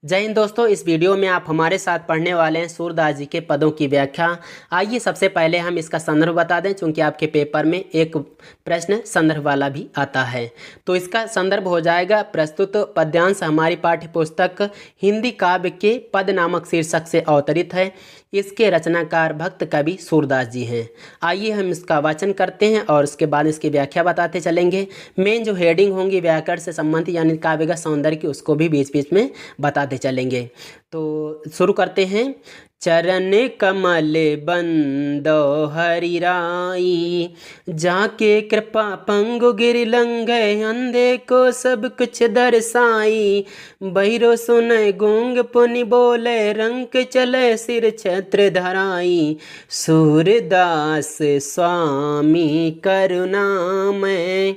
जय हिंद दोस्तों। इस वीडियो में आप हमारे साथ पढ़ने वाले हैं सूरदास जी के पदों की व्याख्या। आइए सबसे पहले हम इसका संदर्भ बता दें, क्योंकि आपके पेपर में एक प्रश्न संदर्भ वाला भी आता है। तो इसका संदर्भ हो जाएगा प्रस्तुत पद्यांश हमारी पाठ्य पुस्तक हिंदी काव्य के पद नामक शीर्षक से अवतरित है। इसके रचनाकार भक्त कवि सूरदास जी हैं। आइए हम इसका वाचन करते हैं और उसके बाद इसकी व्याख्या बताते चलेंगे। मेन जो हेडिंग होंगी व्याकरण से संबंधित यानी काव्य का सौंदर्य की, उसको भी बीच बीच में बताते चलेंगे। तो शुरू करते हैं। चरण कमल बंदो हरि राई, जाके कृपा पंगु गिर लंघे, अंधे को सब कुछ दर्शाई। बहिरो सुनय गूंग पुनि बोले, रंक चले सिर छत्र धराई। सूरदास स्वामी करुणामय,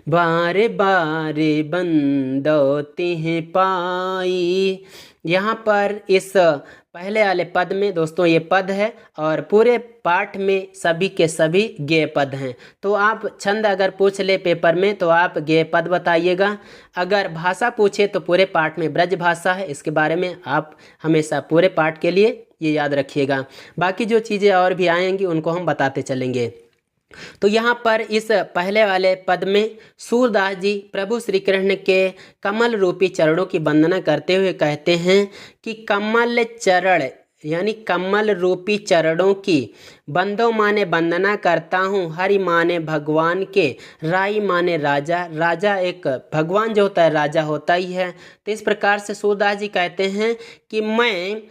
बारे बारे बंदो तिह पाई। यहाँ पर इस पहले वाले पद में दोस्तों ये पद है और पूरे पाठ में सभी के सभी गेय पद हैं। तो आप छंद अगर पूछ ले पेपर में तो आप गेय पद बताइएगा। अगर भाषा पूछे तो पूरे पाठ में ब्रज भाषा है, इसके बारे में आप हमेशा पूरे पाठ के लिए ये याद रखिएगा। बाकी जो चीज़ें और भी आएंगी उनको हम बताते चलेंगे। तो यहाँ पर इस पहले वाले पद में सूरदास जी प्रभु श्री कृष्ण के कमल रूपी चरणों की वंदना करते हुए कहते हैं कि कमल चरण यानी कमल रूपी चरणों की बंदो माने वंदना करता हूँ, हरि माने भगवान के, राई माने राजा। राजा एक भगवान जो होता है राजा होता ही है। तो इस प्रकार से सूरदास जी कहते हैं कि मैं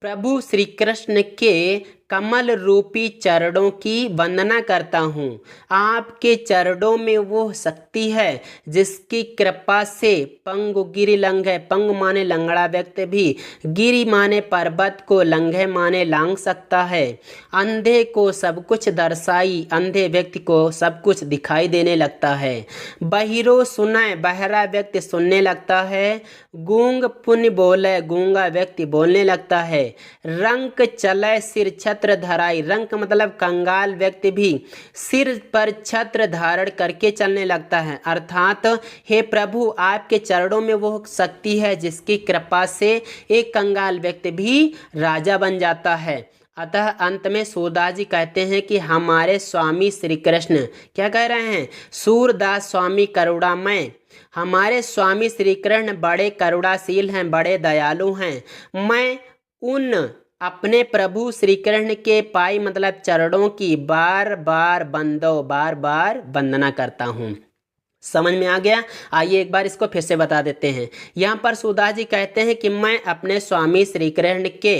प्रभु श्री कृष्ण के कमल रूपी चरणों की वंदना करता हूँ। आपके चरणों में वो शक्ति है जिसकी कृपा से पंगु गिरि लंघे, पंगु माने लंगड़ा व्यक्ति भी, गिरि माने पर्वत को, लंघे माने लांघ सकता है। अंधे को सब कुछ दर्शाई, अंधे व्यक्ति को सब कुछ दिखाई देने लगता है। बहिरो सुनाए, बहरा व्यक्ति सुनने लगता है। गूंग पुनि बोले, गूंगा व्यक्ति बोलने लगता है। रंक चले सिर छत्र धराई, रंक मतलब कंगाल व्यक्ति भी सिर पर छत्र धारण करके चलने लगता है। अर्थात हे प्रभु आपके चरणों में वो शक्ति है जिसकी कृपा से एक कंगाल व्यक्ति भी राजा बन जाता है। अतः अंत में सूरदास जी कहते हैं कि हमारे स्वामी श्री कृष्ण क्या कह रहे हैं, सूरदास स्वामी करुणामय, हमारे स्वामी श्री कृष्ण बड़े करुणाशील हैं, बड़े दयालु हैं। मैं उन अपने प्रभु श्री कृष्ण के पाई मतलब चरणों की बार बार वंदना करता हूँ। समझ में आ गया? आइए एक बार इसको फिर से बता देते हैं। यहाँ पर सूरदास जी कहते हैं कि मैं अपने स्वामी श्री कृष्ण के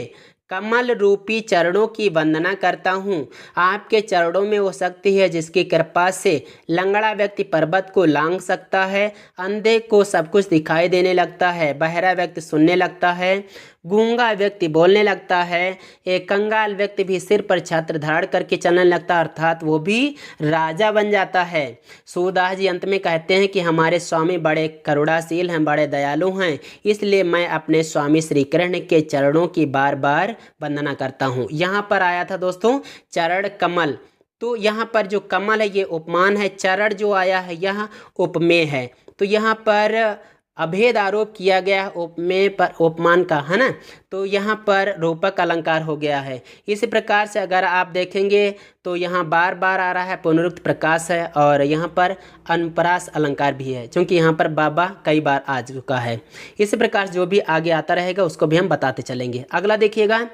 कमल रूपी चरणों की वंदना करता हूँ। आपके चरणों में वो शक्ति है जिसकी कृपा से लंगड़ा व्यक्ति पर्वत को लांघ सकता है, अंधे को सब कुछ दिखाई देने लगता है, बहरा व्यक्ति सुनने लगता है, गूंगा व्यक्ति बोलने लगता है, एक कंगाल व्यक्ति भी सिर पर छत्र धारण करके चलने लगता है, अर्थात वो भी राजा बन जाता है। सूरदास जी अंत में कहते हैं कि हमारे स्वामी बड़े करुणाशील हैं, बड़े दयालु हैं, इसलिए मैं अपने स्वामी श्री कृष्ण के चरणों की बार बार वंदना करता हूँ। यहाँ पर आया था दोस्तों चरण कमल, तो यहाँ पर जो कमल है ये उपमान है, चरण जो आया है यह उपमेय है। तो यहाँ पर अभेद आरोप किया गया उपमेय पर उपमान का, है ना। तो यहाँ पर रूपक अलंकार हो गया है। इसी प्रकार से अगर आप देखेंगे तो यहाँ बार बार आ रहा है पुनरुक्त प्रकाश है और यहाँ पर अनुप्रास अलंकार भी है, क्योंकि यहाँ पर बाबा कई बार आ चुका है। इसी प्रकार जो भी आगे आता रहेगा उसको भी हम बताते चलेंगे। अगला देखिएगा,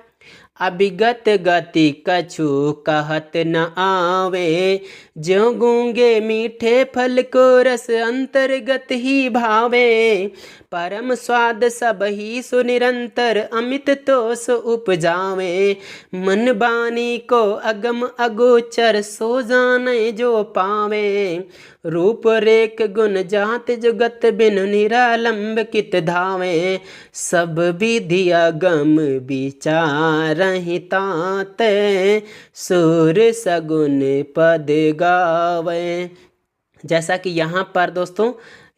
अभिगत गति कछु कहत न आवे, ज्यों गूंगे मीठे फल को रस अंतर्गत ही भावे। परम स्वाद सब ही सुनिरंतर अमित तोष उपजावे। मन बानी को अगम अगोचर सो जाने जो पावे। रूप रेख गुण जात जुगत बिनु निरालंब कित धावे। सब विधि अगम विचार हितात, सुर सगुन पद गावे। जैसा कि यहाँ पर दोस्तों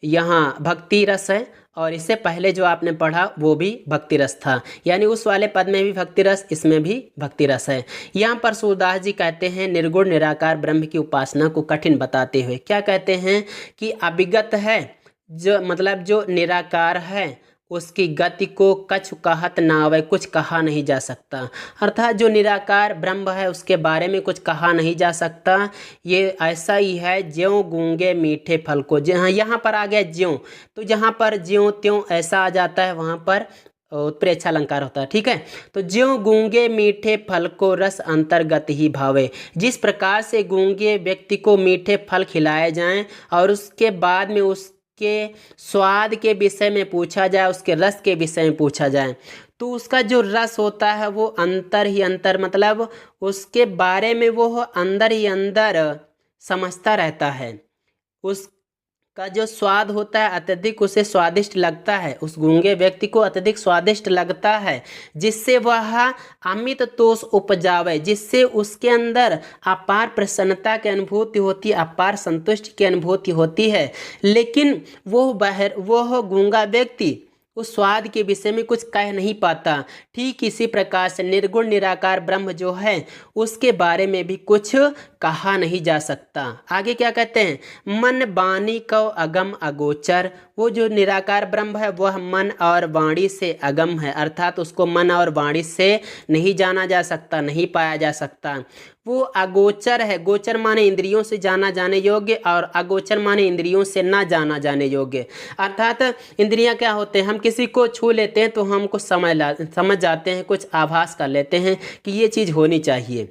यहाँ भक्ति रस है और इससे पहले जो आपने पढ़ा वो भी भक्ति रस था, यानी उस वाले पद में भी भक्ति रस, इसमें भी भक्ति रस है। यहाँ पर सूरदास जी कहते हैं निर्गुण निराकार ब्रह्म की उपासना को कठिन बताते हुए क्या कहते हैं कि अभिगत है जो मतलब जो निराकार है उसकी गति को कछु कहत नावै, कुछ कहा नहीं जा सकता। अर्थात जो निराकार ब्रह्म है उसके बारे में कुछ कहा नहीं जा सकता। ये ऐसा ही है ज्यों गूंगे मीठे फल को। जहाँ यहाँ पर आ गया ज्यों, तो जहाँ पर ज्यों त्यों ऐसा आ जाता है वहाँ पर उत्प्रेक्षा अलंकार होता है। ठीक है, तो ज्यों गूंगे मीठे फल को रस अंतर्गत ही भावे। जिस प्रकार से गूंगे व्यक्ति को मीठे फल खिलाए जाएं और उसके बाद में उसके स्वाद के विषय में पूछा जाए, उसके रस के विषय में पूछा जाए, तो उसका जो रस होता है वो अंतर ही अंतर, मतलब उसके बारे में वो अंदर ही अंदर समझता रहता है। उसका जो स्वाद होता है अत्यधिक उसे स्वादिष्ट लगता है, उस गूंगे व्यक्ति को अत्यधिक स्वादिष्ट लगता है, जिससे वह अमित तोष उपजावे, जिससे उसके अंदर अपार प्रसन्नता की अनुभूति होती है, अपार संतुष्टि की अनुभूति होती है। लेकिन वह गूंगा व्यक्ति उस स्वाद के विषय में कुछ कह नहीं पाता। ठीक इसी प्रकार से निर्गुण निराकार ब्रह्म जो है उसके बारे में भी कुछ कहा नहीं जा सकता। आगे क्या कहते हैं, मन वाणी को अगम अगोचर। वो जो निराकार ब्रह्म है वह मन और वाणी से अगम है, अर्थात उसको मन और वाणी से नहीं जाना जा सकता, नहीं पाया जा सकता। वो अगोचर है, गोचर माने इंद्रियों से जाना जाने योग्य और अगोचर माने इंद्रियों से ना जाना जाने योग्य। अर्थात इंद्रियां क्या होते हैं, हम किसी को छू लेते हैं तो हमको समझ जाते हैं, कुछ आभास कर लेते हैं कि ये चीज़ होनी चाहिए।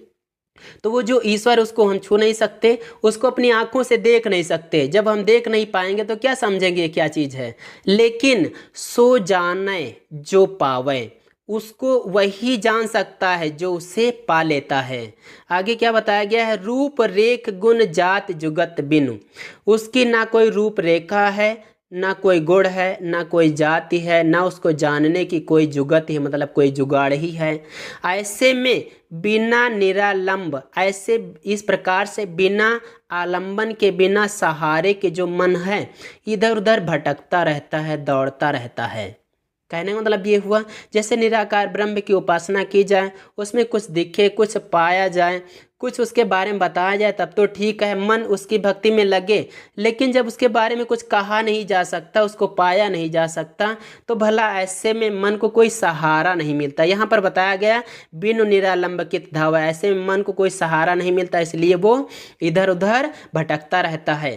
तो वो जो ईश्वर उसको हम छू नहीं सकते, उसको अपनी आंखों से देख नहीं सकते। जब हम देख नहीं पाएंगे तो क्या समझेंगे क्या चीज़ है। लेकिन सो जाने जो पावे, उसको वही जान सकता है जो उसे पा लेता है। आगे क्या बताया गया है, रूप रेख गुण जात जुगत बिनु। उसकी ना कोई रूप रेखा है, ना कोई गुण है, ना कोई जाति है, ना उसको जानने की कोई जुगत है, मतलब कोई जुगाड़ ही है। ऐसे में बिना निरालंब, ऐसे इस प्रकार से बिना आलंबन के, बिना सहारे के जो मन है इधर उधर भटकता रहता है, दौड़ता रहता है। कहने का मतलब ये हुआ जैसे निराकार ब्रह्म की उपासना की जाए, उसमें कुछ दिखे, कुछ पाया जाए, कुछ उसके बारे में बताया जाए तब तो ठीक है, मन उसकी भक्ति में लगे। लेकिन जब उसके बारे में कुछ कहा नहीं जा सकता, उसको पाया नहीं जा सकता, तो भला ऐसे में मन को कोई सहारा नहीं मिलता। यहाँ पर बताया गया बिनु निरालंबित धावा, ऐसे में मन को कोई सहारा नहीं मिलता, इसलिए वो इधर उधर भटकता रहता है।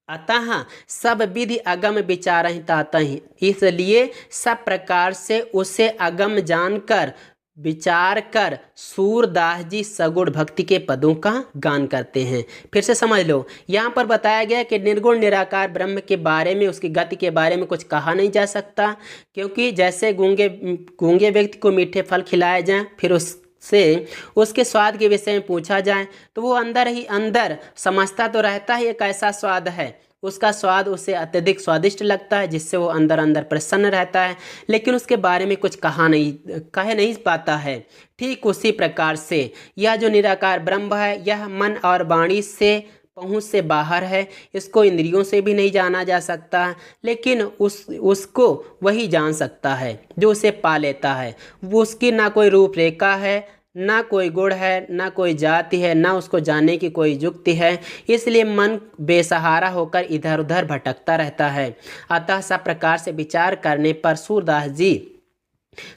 अतः सब विधि अगम विचारहि तातहि, इसलिए सब प्रकार से उसे अगम जानकर विचार कर सूरदास जी सगुण भक्ति के पदों का गान करते हैं। फिर से समझ लो, यहाँ पर बताया गया कि निर्गुण निराकार ब्रह्म के बारे में, उसकी गति के बारे में कुछ कहा नहीं जा सकता, क्योंकि जैसे गूंगे व्यक्ति को मीठे फल खिलाए जाएं, फिर उससे उसके स्वाद के विषय में पूछा जाए तो वो अंदर ही अंदर समझता तो रहता है एक ऐसा स्वाद है, उसका स्वाद उसे अत्यधिक स्वादिष्ट लगता है, जिससे वो अंदर अंदर प्रसन्न रहता है, लेकिन उसके बारे में कुछ कह नहीं पाता है। ठीक उसी प्रकार से यह जो निराकार ब्रह्म है यह मन और वाणी से पहुँच से बाहर है, इसको इंद्रियों से भी नहीं जाना जा सकता, लेकिन उसको वही जान सकता है जो उसे पा लेता है। वो उसकी ना कोई रूपरेखा है, ना कोई गुण है, ना कोई जाति है, ना उसको जानने की कोई युक्ति है, इसलिए मन बेसहारा होकर इधर उधर भटकता रहता है। अतः सब प्रकार से विचार करने पर सूरदास जी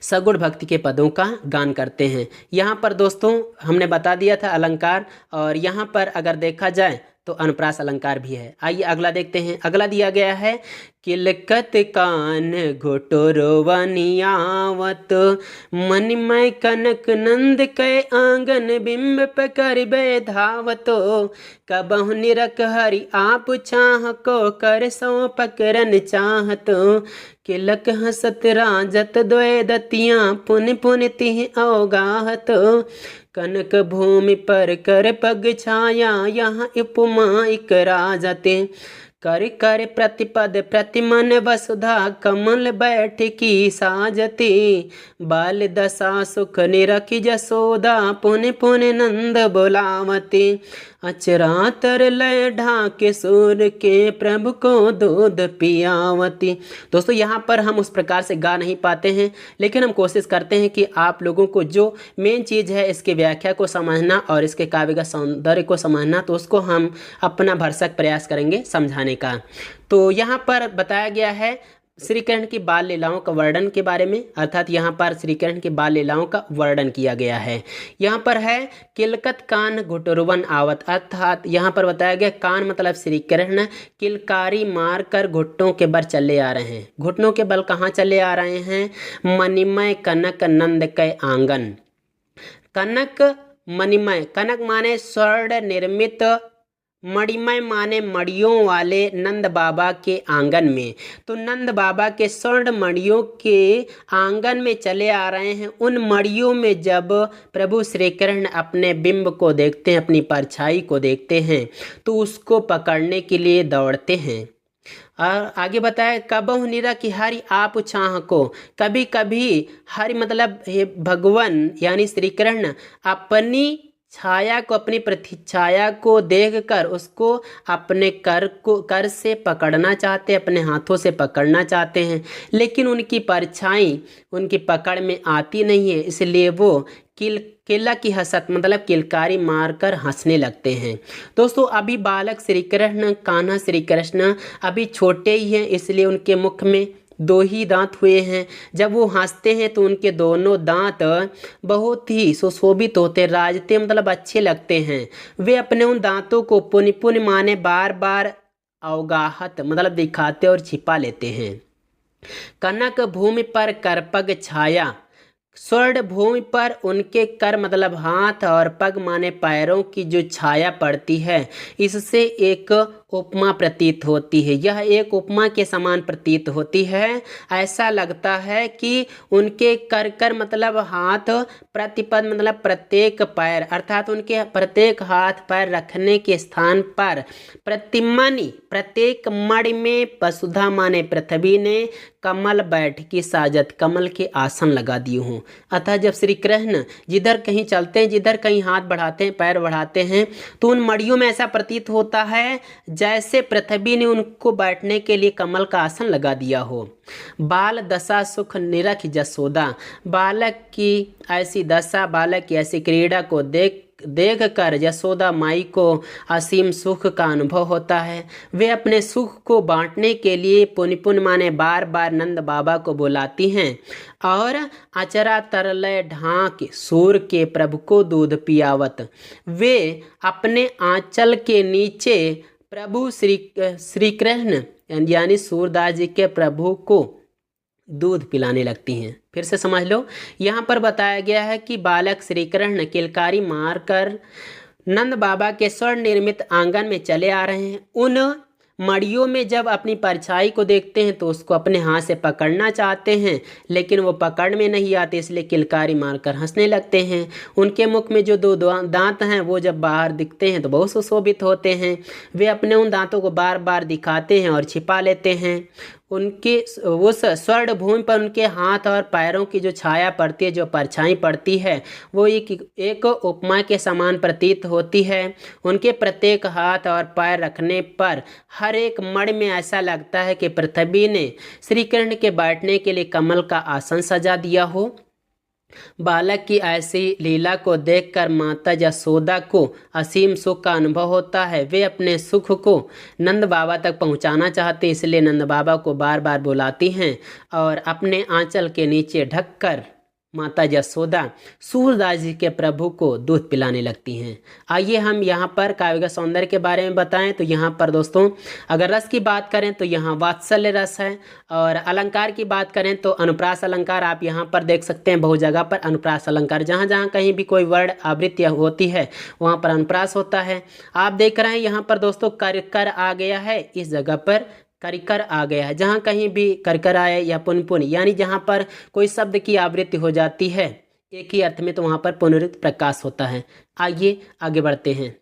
सगुण भक्ति के पदों का गान करते हैं। यहाँ पर दोस्तों हमने बता दिया था अलंकार, और यहाँ पर अगर देखा जाए तो अनुप्रास अलंकार भी है। आइए अगला देखते हैं। अगला दिया गया है, किलकत कान घोटोरवनियावत मणिमय कनक नंद कै आंगन बिंब पकर धावतो कबहु निरख हरि आप चाह को कर सो पकरन चाहतो किलक हसत राजत द्वय दतियाँ पुन पुन तिह अवगाहत कनक भूमि पर कर पग छाया यहाँ उपमा इक राजते कर कर प्रतिपद प्रतिमन वसुधा कमल बैठ की साजती बाल दशा सुख निरखी जसोदा पुन पुन नंद बोलावती अचरा तर लय ढाके सूर के प्रभु को दूध पियावती। दोस्तों यहाँ पर हम उस प्रकार से गा नहीं पाते हैं, लेकिन हम कोशिश करते हैं कि आप लोगों को जो मेन चीज़ है इसके व्याख्या को समझना और इसके काव्य का सौंदर्य को समझना, तो उसको हम अपना भरसक प्रयास करेंगे समझाने का। तो यहाँ पर बताया गया है श्री कृष्ण की बाल लीलाओं का वर्णन के बारे में, अर्थात यहाँ पर श्री कृष्ण की बाल लीलाओं का वर्णन किया गया है। यहाँ पर है किलकत कान घुटुरवन आवत, अर्थात यहाँ पर बताया गया कान मतलब श्री कृष्ण किलकारी मार कर घुटनों के बल चले आ रहे हैं। घुटनों के बल कहाँ चले आ रहे हैं? मणिमय कनक नंद के आंगन। कनक मणिमय, कनक माने स्वर्ण निर्मित, मणिमय माने मणियों वाले नंद बाबा के आंगन में। तो नंद बाबा के स्वर्ण मणियों के आंगन में चले आ रहे हैं। उन मणियों में जब प्रभु श्री कृष्ण अपने बिंब को देखते हैं, अपनी परछाई को देखते हैं, तो उसको पकड़ने के लिए दौड़ते हैं। और आगे बताया कबहु निरा की हरि आप छाह को, कभी कभी हरि मतलब हे भगवान यानी श्री कृष्ण अपनी छाया को, अपनी प्रतिछाया को देखकर उसको अपने कर से पकड़ना चाहते हैं, अपने हाथों से पकड़ना चाहते हैं, लेकिन उनकी परछाई उनकी पकड़ में आती नहीं है। इसलिए वो किला की हंसत मतलब किलकारी मारकर हंसने लगते हैं। दोस्तों अभी बालक श्री कृष्ण, कान्हा श्री कृष्ण अभी छोटे ही हैं, इसलिए उनके मुख में 2 ही दांत हुए हैं। जब वो हंसते हैं तो उनके दोनों दांत बहुत ही सुशोभित होते, राजते मतलब अच्छे लगते हैं। वे अपने उन दांतों को पुनि पुनि माने बार बार अवगाहत मतलब दिखाते और छिपा लेते हैं। कनक भूमि पर करपग छाया, स्वर्ण भूमि पर उनके कर मतलब हाथ और पग माने पैरों की जो छाया पड़ती है, इससे एक उपमा प्रतीत होती है। यह एक उपमा के समान प्रतीत होती है। ऐसा लगता है कि उनके कर मतलब हाथ, प्रतिपद मतलब प्रत्येक पैर, अर्थात उनके प्रत्येक हाथ पैर रखने के स्थान पर प्रतिमणि प्रत्येक मणि में वसुधा माने पृथ्वी ने कमल बैठकी साजत कमल के आसन लगा दिए हों। अतः जब श्री कृष्ण जिधर कहीं चलते हैं, जिधर कहीं हाथ बढ़ाते हैं, पैर बढ़ाते हैं, तो उन मड़ियों में ऐसा प्रतीत होता है जैसे पृथ्वी ने उनको बैठने के लिए कमल का आसन लगा दिया हो। बाल दशा सुख निरख जसोदा, बालक की ऐसी दशा, बालक की ऐसी क्रीड़ा को देख कर यशोदा माई को असीम सुख का अनुभव होता है। वे अपने सुख को बांटने के लिए पुनि पुनि माने बार बार नंद बाबा को बुलाती हैं और अचरा तरलय ढांक सूर के प्रभु को दूध पियावत, वे अपने आंचल के नीचे प्रभु श्री कृष्ण यानी सूरदास जी के प्रभु को दूध पिलाने लगती हैं। फिर से समझ लो, यहाँ पर बताया गया है कि बालक श्री कृष्ण किलकारी मारकर नंद बाबा के स्वर्ण निर्मित आंगन में चले आ रहे हैं। उन मड़ियों में जब अपनी परछाई को देखते हैं तो उसको अपने हाथ से पकड़ना चाहते हैं, लेकिन वो पकड़ में नहीं आते, इसलिए किलकारी मारकर हंसने लगते हैं। उनके मुख में जो 2 दांत हैं वो जब बाहर दिखते हैं तो बहुत सुशोभित होते हैं। वे अपने उन दांतों को बार बार दिखाते हैं और छिपा लेते हैं। उनके उस स्वर्ण भूमि पर उनके हाथ और पैरों की जो छाया पड़ती है, जो परछाई पड़ती है, वो एक उपमा के समान प्रतीत होती है। उनके प्रत्येक हाथ और पैर रखने पर हर एक मण में ऐसा लगता है कि पृथ्वी ने श्री कृष्ण के बैठने के लिए कमल का आसन सजा दिया हो। बालक की ऐसी लीला को देखकर माता यशोदा को असीम सुख का अनुभव होता है। वे अपने सुख को नंद बाबा तक पहुंचाना चाहते, इसलिए नंद बाबा को बार बार बुलाती हैं और अपने आंचल के नीचे ढककर माता यशोदा सूरदास जी के प्रभु को दूध पिलाने लगती हैं। आइए हम यहाँ पर काव्य सौंदर्य के बारे में बताएं तो यहाँ पर दोस्तों अगर रस की बात करें तो यहाँ वात्सल्य रस है, और अलंकार की बात करें तो अनुप्रास अलंकार आप यहाँ पर देख सकते हैं। बहुत जगह पर अनुप्रास अलंकार, जहाँ जहाँ कहीं भी कोई वर्ण आवृत्ति होती है वहाँ पर अनुप्रास होता है। आप देख रहे हैं यहाँ पर दोस्तों कर आ गया है, इस जगह पर करिकर आ गया है। जहाँ कहीं भी करकर आए या पुन यानी जहाँ पर कोई शब्द की आवृत्ति हो जाती है एक ही अर्थ में, तो वहाँ पर पुनरुक्त प्रकाश होता है। आइए आगे बढ़ते हैं।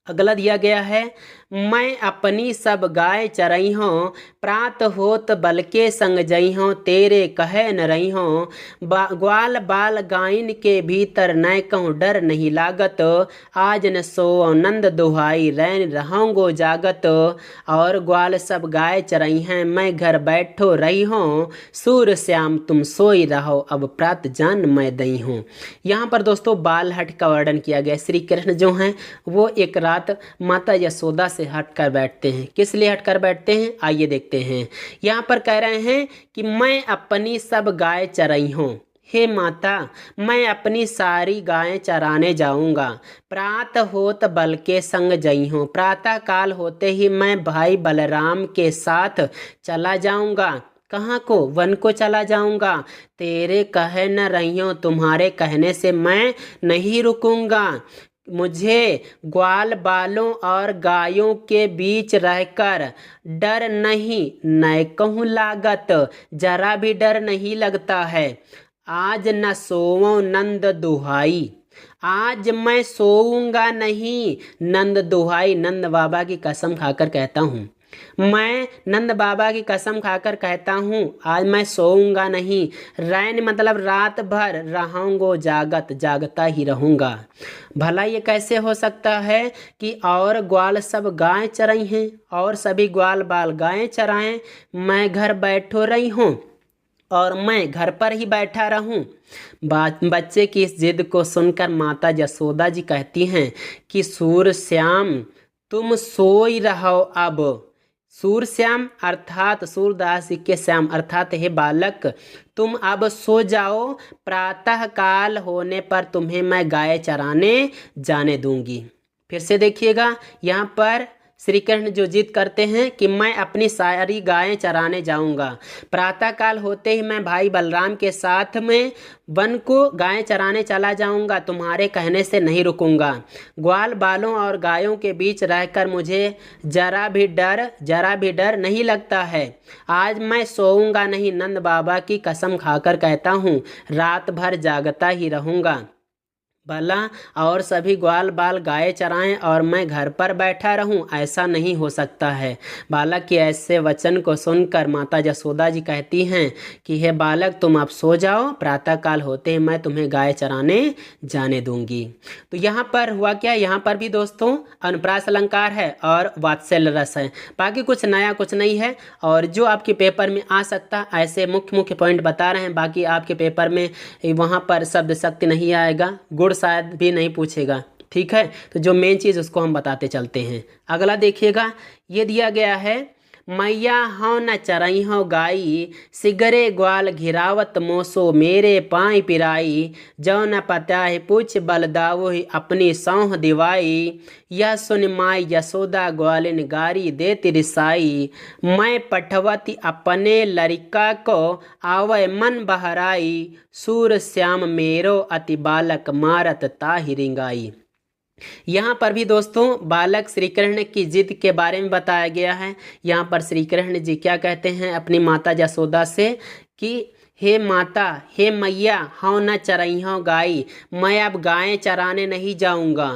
अगला दिया गया है, मैं अपनी सब गाय चरई हों, प्रात होत बल के संग जई हों, तेरे कहे न रही हों, ग्वाल बाल गायन के भीतर न कहूँ डर नहीं लागत, आज न सो नंद दुहाई रैन रहूँगो जागत, और ग्वाल सब गाय चरई हैं, मैं घर बैठो रही हूँ, सूर श्याम तुम सोई रहो, अब प्रात जान मैं दई हूँ। यहाँ पर दोस्तों बाल हट का वर्णन किया गया। श्री कृष्ण जो हैं वो एक रात माता यशोदा से हटकर बैठते हैं। किस लिए हटकर बैठते हैं, आइए देखते हैं। यहाँ पर कह रहे हैं कि मैं अपनी सब गाय चराई हूँ, हे माता मैं अपनी सारी गायें चराने जाऊंगा। प्रातः होत बल के संग जई हूँ, प्रातः काल होते ही मैं भाई बलराम के साथ चला जाऊंगा। कहाँ को, वन को चला जाऊंगा। तेरे कहे न रहियो, तुम्हारे कहने से मैं नहीं रुकूंगा। मुझे ग्वाल बालों और गायों के बीच रहकर डर नहीं, न कहूँ लागत, जरा भी डर नहीं लगता है। आज न सोवो नंद दुहाई, आज मैं सोऊंगा नहीं, नंद दुहाई, नंद बाबा की कसम खाकर कहता हूँ, मैं नंद बाबा की कसम खाकर कहता हूँ आज मैं सोऊंगा नहीं। रैन मतलब रात भर, रहूंगो जागत, जागता ही रहूंगा। भला ये कैसे हो सकता है कि और ग्वाल सब गाय चराई हैं और सभी ग्वाल बाल गायें चराएं, मैं घर बैठो रही हूँ और मैं घर पर ही बैठा रहूं। बच्चे की इस जिद को सुनकर माता यशोदा जी कहती हैं कि सूरश्याम तुम सोई रहो अब। सूरश्याम अर्थात सूरदास जी के श्याम अर्थात हे बालक, तुम अब सो जाओ, प्रातः काल होने पर तुम्हें मैं गाय चराने जाने दूंगी। फिर से देखिएगा, यहाँ पर श्री कृष्ण जो जिद करते हैं कि मैं अपनी सारी गायें चराने जाऊंगा, प्रातःकाल होते ही मैं भाई बलराम के साथ में वन को गायें चराने चला जाऊंगा, तुम्हारे कहने से नहीं रुकूंगा। ग्वाल बालों और गायों के बीच रहकर मुझे जरा भी डर नहीं लगता है। आज मैं सोऊंगा नहीं, नंद बाबा की कसम खाकर कहता हूँ, रात भर जागता ही रहूंगा। भला और सभी ग्वाल बाल गाय चराएं और मैं घर पर बैठा रहूं, ऐसा नहीं हो सकता है। बालक के ऐसे वचन को सुनकर माता यशोदा जी कहती हैं कि हे बालक तुम अब सो जाओ, प्रातःकाल होते ही मैं तुम्हें गाय चराने जाने दूंगी। तो यहाँ पर हुआ क्या, यहाँ पर भी दोस्तों अनुप्रास अलंकार है और वात्सल्य रस है, बाकी कुछ नया कुछ नहीं है। और जो आपके पेपर में आ सकता ऐसे मुख्य पॉइंट बता रहे हैं, बाकी आपके पेपर में वहाँ पर शब्द शक्ति नहीं आएगा, गुण शायद भी नहीं पूछेगा। ठीक है, तो जो मेन चीज़ उसको हम बताते चलते हैं। अगला देखिएगा, ये दिया गया है, मैया हौ न चरई हौ गाई, सिगरे ग्वाल घिरावत मोसो, मेरे पाई पिराई, जौ न पत्याहि पूछ बलदावो ही अपनी सौह दिवाई। यह सुन माई यशोदा ग्वालिन गारी देती रिसाई, मैं पठवती अपने लड़का को आवय मन बहराई, सूर श्याम मेरो अति बालक मारत ताहि रिंगाई। यहाँ पर भी दोस्तों बालक श्री कृष्ण की जिद के बारे में बताया गया है। यहाँ पर श्री कृष्ण जी क्या कहते हैं अपनी माता यशोदा से कि हे माता, हे मैया, हौ न चरई हौ गाई, मैं अब गायें चराने नहीं जाऊँगा।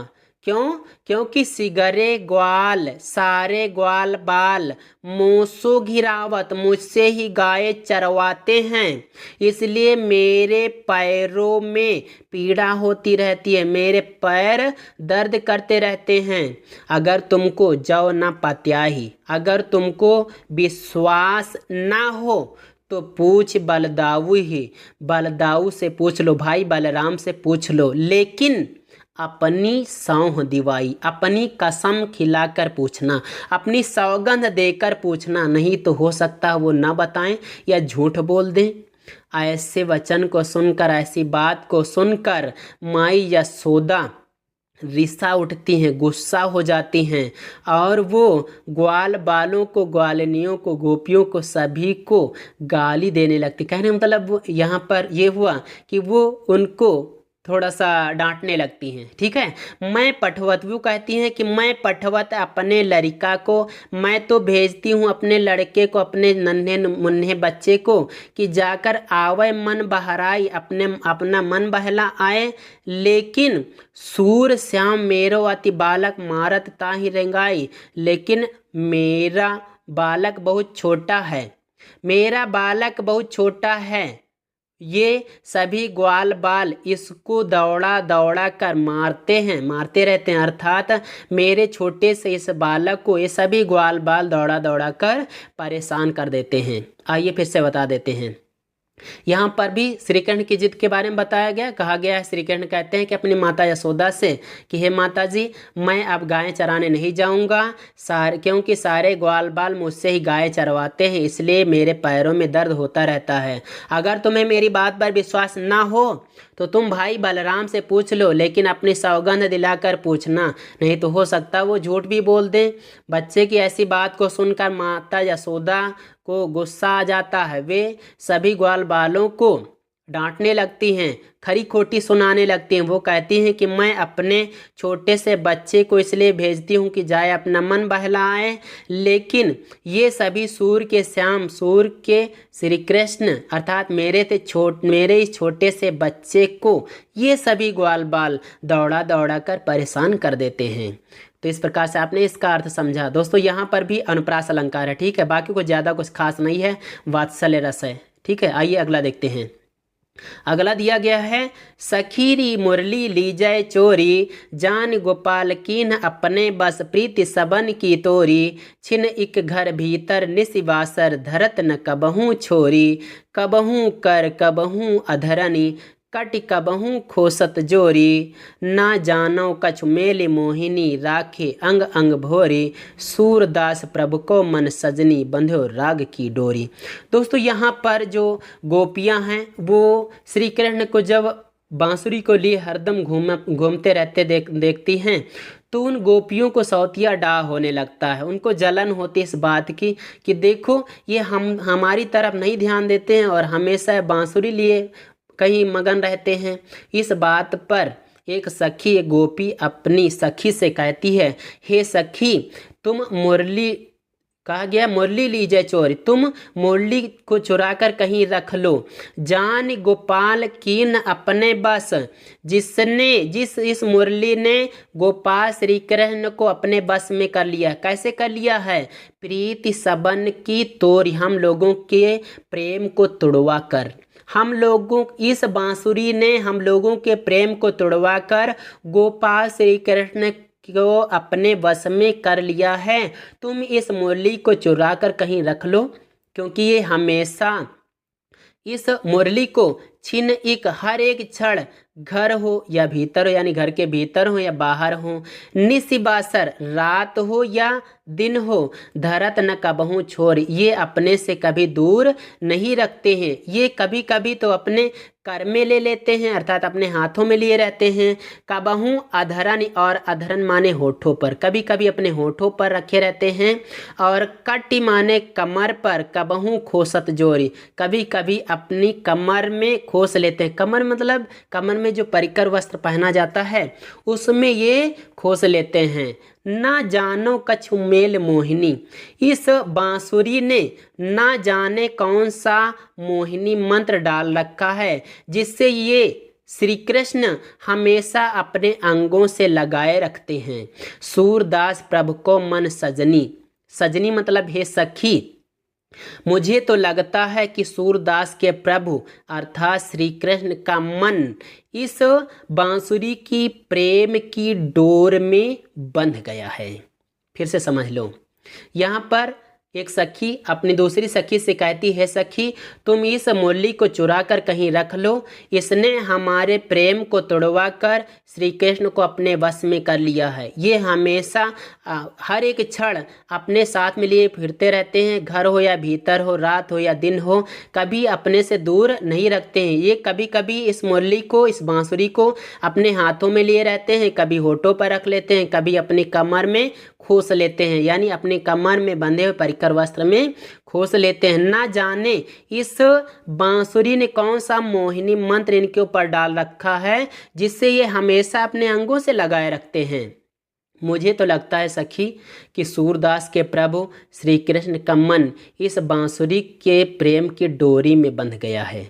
क्यों? क्योंकि सिगरे ग्वाल, सारे ग्वाल बाल, मोसो घिरावत, मुझसे ही गाय चरवाते हैं, इसलिए मेरे पैरों में पीड़ा होती रहती है, मेरे पैर दर्द करते रहते हैं। अगर तुमको जौ न पत्याही, अगर तुमको विश्वास ना हो तो पूछ बलदाऊ ही, बलदाऊ से पूछ लो, भाई बलराम से पूछ लो, लेकिन अपनी सौंह दिवाई, अपनी कसम खिलाकर पूछना, अपनी सौगंध देकर पूछना, नहीं तो हो सकता वो ना बताएं या झूठ बोल दें। ऐसे वचन को सुनकर, ऐसी बात को सुनकर माई यशोदा रिसा उठती हैं, गुस्सा हो जाती हैं और वो ग्वाल बालों को, ग्वालिनियों को, गोपियों को, सभी को गाली देने लगती। कहने मतलब यहाँ पर ये हुआ कि वो उनको थोड़ा सा डांटने लगती हैं। ठीक है, मैं पठवत, वो कहती हैं कि मैं पठवत अपने लड़का को, मैं तो भेजती हूँ अपने लड़के को, अपने नन्हे मुन्ने बच्चे को कि जाकर आवे मन बहराई, अपना मन बहला आए, लेकिन सूर श्याम मेरो अति बालक मारत ताहि रेंगाई, लेकिन मेरा बालक बहुत छोटा है, मेरा बालक बहुत छोटा है, ये सभी ग्वाल बाल इसको दौड़ा दौड़ा कर मारते रहते हैं, अर्थात मेरे छोटे से इस बालक को ये सभी ग्वाल बाल दौड़ा दौड़ा कर परेशान कर देते हैं। आइए फिर से बता देते हैं, यहाँ पर भी श्री कृष्ण की जिद के बारे में बताया गया, कहा गया है, श्री कृष्ण कहते हैं कि अपनी माता यशोदा से कि हे माता जी, मैं अब गायें चराने नहीं जाऊंगा, क्योंकि सारे ग्वाल बाल मुझसे ही गाय चरवाते हैं, इसलिए मेरे पैरों में दर्द होता रहता है। अगर तुम्हें मेरी बात पर विश्वास ना हो तो तुम भाई बलराम से पूछ लो, लेकिन अपनी सौगंध दिलाकर पूछना, नहीं तो हो सकता वो झूठ भी बोल दें। बच्चे की ऐसी बात को सुनकर माता यशोदा को गुस्सा आ जाता है। वे सभी ग्वाल बालों को डांटने लगती हैं, खरी खोटी सुनाने लगती हैं। वो कहती हैं कि मैं अपने छोटे से बच्चे को इसलिए भेजती हूँ कि जाए अपना मन बहलाए, लेकिन ये सभी सूर्य के श्याम, सूर्य के श्री कृष्ण अर्थात मेरे इस छोटे से बच्चे को ये सभी ग्वाल बाल दौड़ा दौड़ा कर परेशान कर देते हैं। तो इस प्रकार से आपने इसका अर्थ समझा। दोस्तों यहाँ पर भी अनुप्रास अलंकार है, ठीक है, बाकी कुछ ज़्यादा कुछ खास नहीं है, वात्सल्य रस है, ठीक है। आइए अगला देखते हैं। अगला दिया गया है, सखीरी मुरली लीजय चोरी, जान गोपाल कीन अपने बस, प्रीति सबन की तोरी, छिन एक घर भीतर निशिवासर, धरत न कबहू छोरी, कबहू कर कबहू अधरनी, कटि कबहू खोसत जोरी, ना जानो कछु मेल मोहिनी, राखे अंग अंग भोरी, सूरदास प्रभु को मन सजनी, बंध्यो राग की डोरी। दोस्तों यहाँ पर जो गोपियाँ हैं वो श्री कृष्ण को जब बांसुरी को लिए हरदम घूमते रहते देखती हैं तो उन गोपियों को सौतिया डाह होने लगता है। उनको जलन होती है इस बात की कि देखो ये हमारी तरफ नहीं ध्यान देते हैं और हमेशा बांसुरी लिए कहीं मगन रहते हैं। इस बात पर एक सखी, एक गोपी अपनी सखी से कहती है, हे सखी, तुम मुरली, कहा गया मुरली लीजिए चोरी, तुम मुरली को चुरा कर कहीं रख लो, जान गोपाल कीन अपने बस, इस मुरली ने गोपाल श्री कृष्ण को अपने बस में कर लिया। कैसे कर लिया है? प्रीति सबन की तोरी, हम लोगों के प्रेम को तुड़वा कर, हम लोगों, इस बांसुरी ने हम लोगों के प्रेम को तुड़वा कर गोपाल श्री कृष्ण को अपने वश में कर लिया है। तुम इस मुरली को चुरा कर कहीं रख लो, क्योंकि ये हमेशा इस मुरली को छिन एक हर एक क्षण, घर हो या भीतर हो, यानी घर के भीतर हो या बाहर हो, निशिबासर रात हो या दिन हो, धरत न कबहू छोर, ये अपने से कभी दूर नहीं रखते हैं। ये कभी कभी तो अपने कर में ले लेते हैं, अर्थात अपने हाथों में लिए रहते हैं। कबहू अधरन, और अधरन माने होठों पर, कभी कभी अपने होठों पर रखे रहते हैं। और कटी माने कमर पर, कबहू खोसत जोरी, कभी कभी अपनी कमर में खोस लेते हैं। कमर मतलब कमर में जो परिकर वस्त्र पहना जाता है उसमें ये खोस लेते हैं। ना जानो कछु मेल मोहिनी, इस बांसुरी ने ना जाने कौन सा मोहिनी मंत्र डाल रखा है जिससे ये श्री कृष्ण हमेशा अपने अंगों से लगाए रखते हैं। सूरदास प्रभु को मन सजनी, सजनी मतलब हे सखी, मुझे तो लगता है कि सूरदास के प्रभु अर्थात श्री कृष्ण का मन इस बांसुरी की प्रेम की डोर में बंध गया है। फिर से समझ लो, यहाँ पर एक सखी अपनी दूसरी सखी से कहती है, सखी तुम इस मुरली को चुरा कर कहीं रख लो, इसने हमारे प्रेम को तोड़वा कर श्री कृष्ण को अपने वश में कर लिया है। ये हमेशा हर एक क्षण अपने साथ में लिए फिरते रहते हैं, घर हो या भीतर हो, रात हो या दिन हो, कभी अपने से दूर नहीं रखते हैं। ये कभी कभी इस मुरली को, इस बांसुरी को अपने हाथों में लिए रहते हैं, कभी होठों पर रख लेते हैं, कभी अपनी कमर में खोस लेते हैं, यानी अपनी कमर में बंधे हुए परिकर वस्त्र में खोस लेते हैं। ना जाने इस बांसुरी ने कौन सा मोहिनी मंत्र इनके ऊपर डाल रखा है जिससे ये हमेशा अपने अंगों से लगाए रखते हैं। मुझे तो लगता है सखी कि सूरदास के प्रभु श्री कृष्ण का मन इस बांसुरी के प्रेम की डोरी में बंध गया है।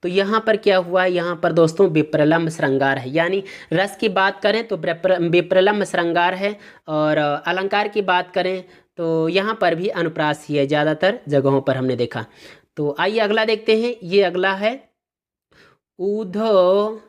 तो यहाँ पर क्या हुआ, यहाँ पर दोस्तों विप्रलम्ब श्रृंगार है, यानी रस की बात करें तो विप्रलम्ब श्रृंगार है, और अलंकार की बात करें तो यहाँ पर भी अनुप्रास ही है, ज़्यादातर जगहों पर हमने देखा। तो आइए अगला देखते हैं। ये अगला है, ऊधो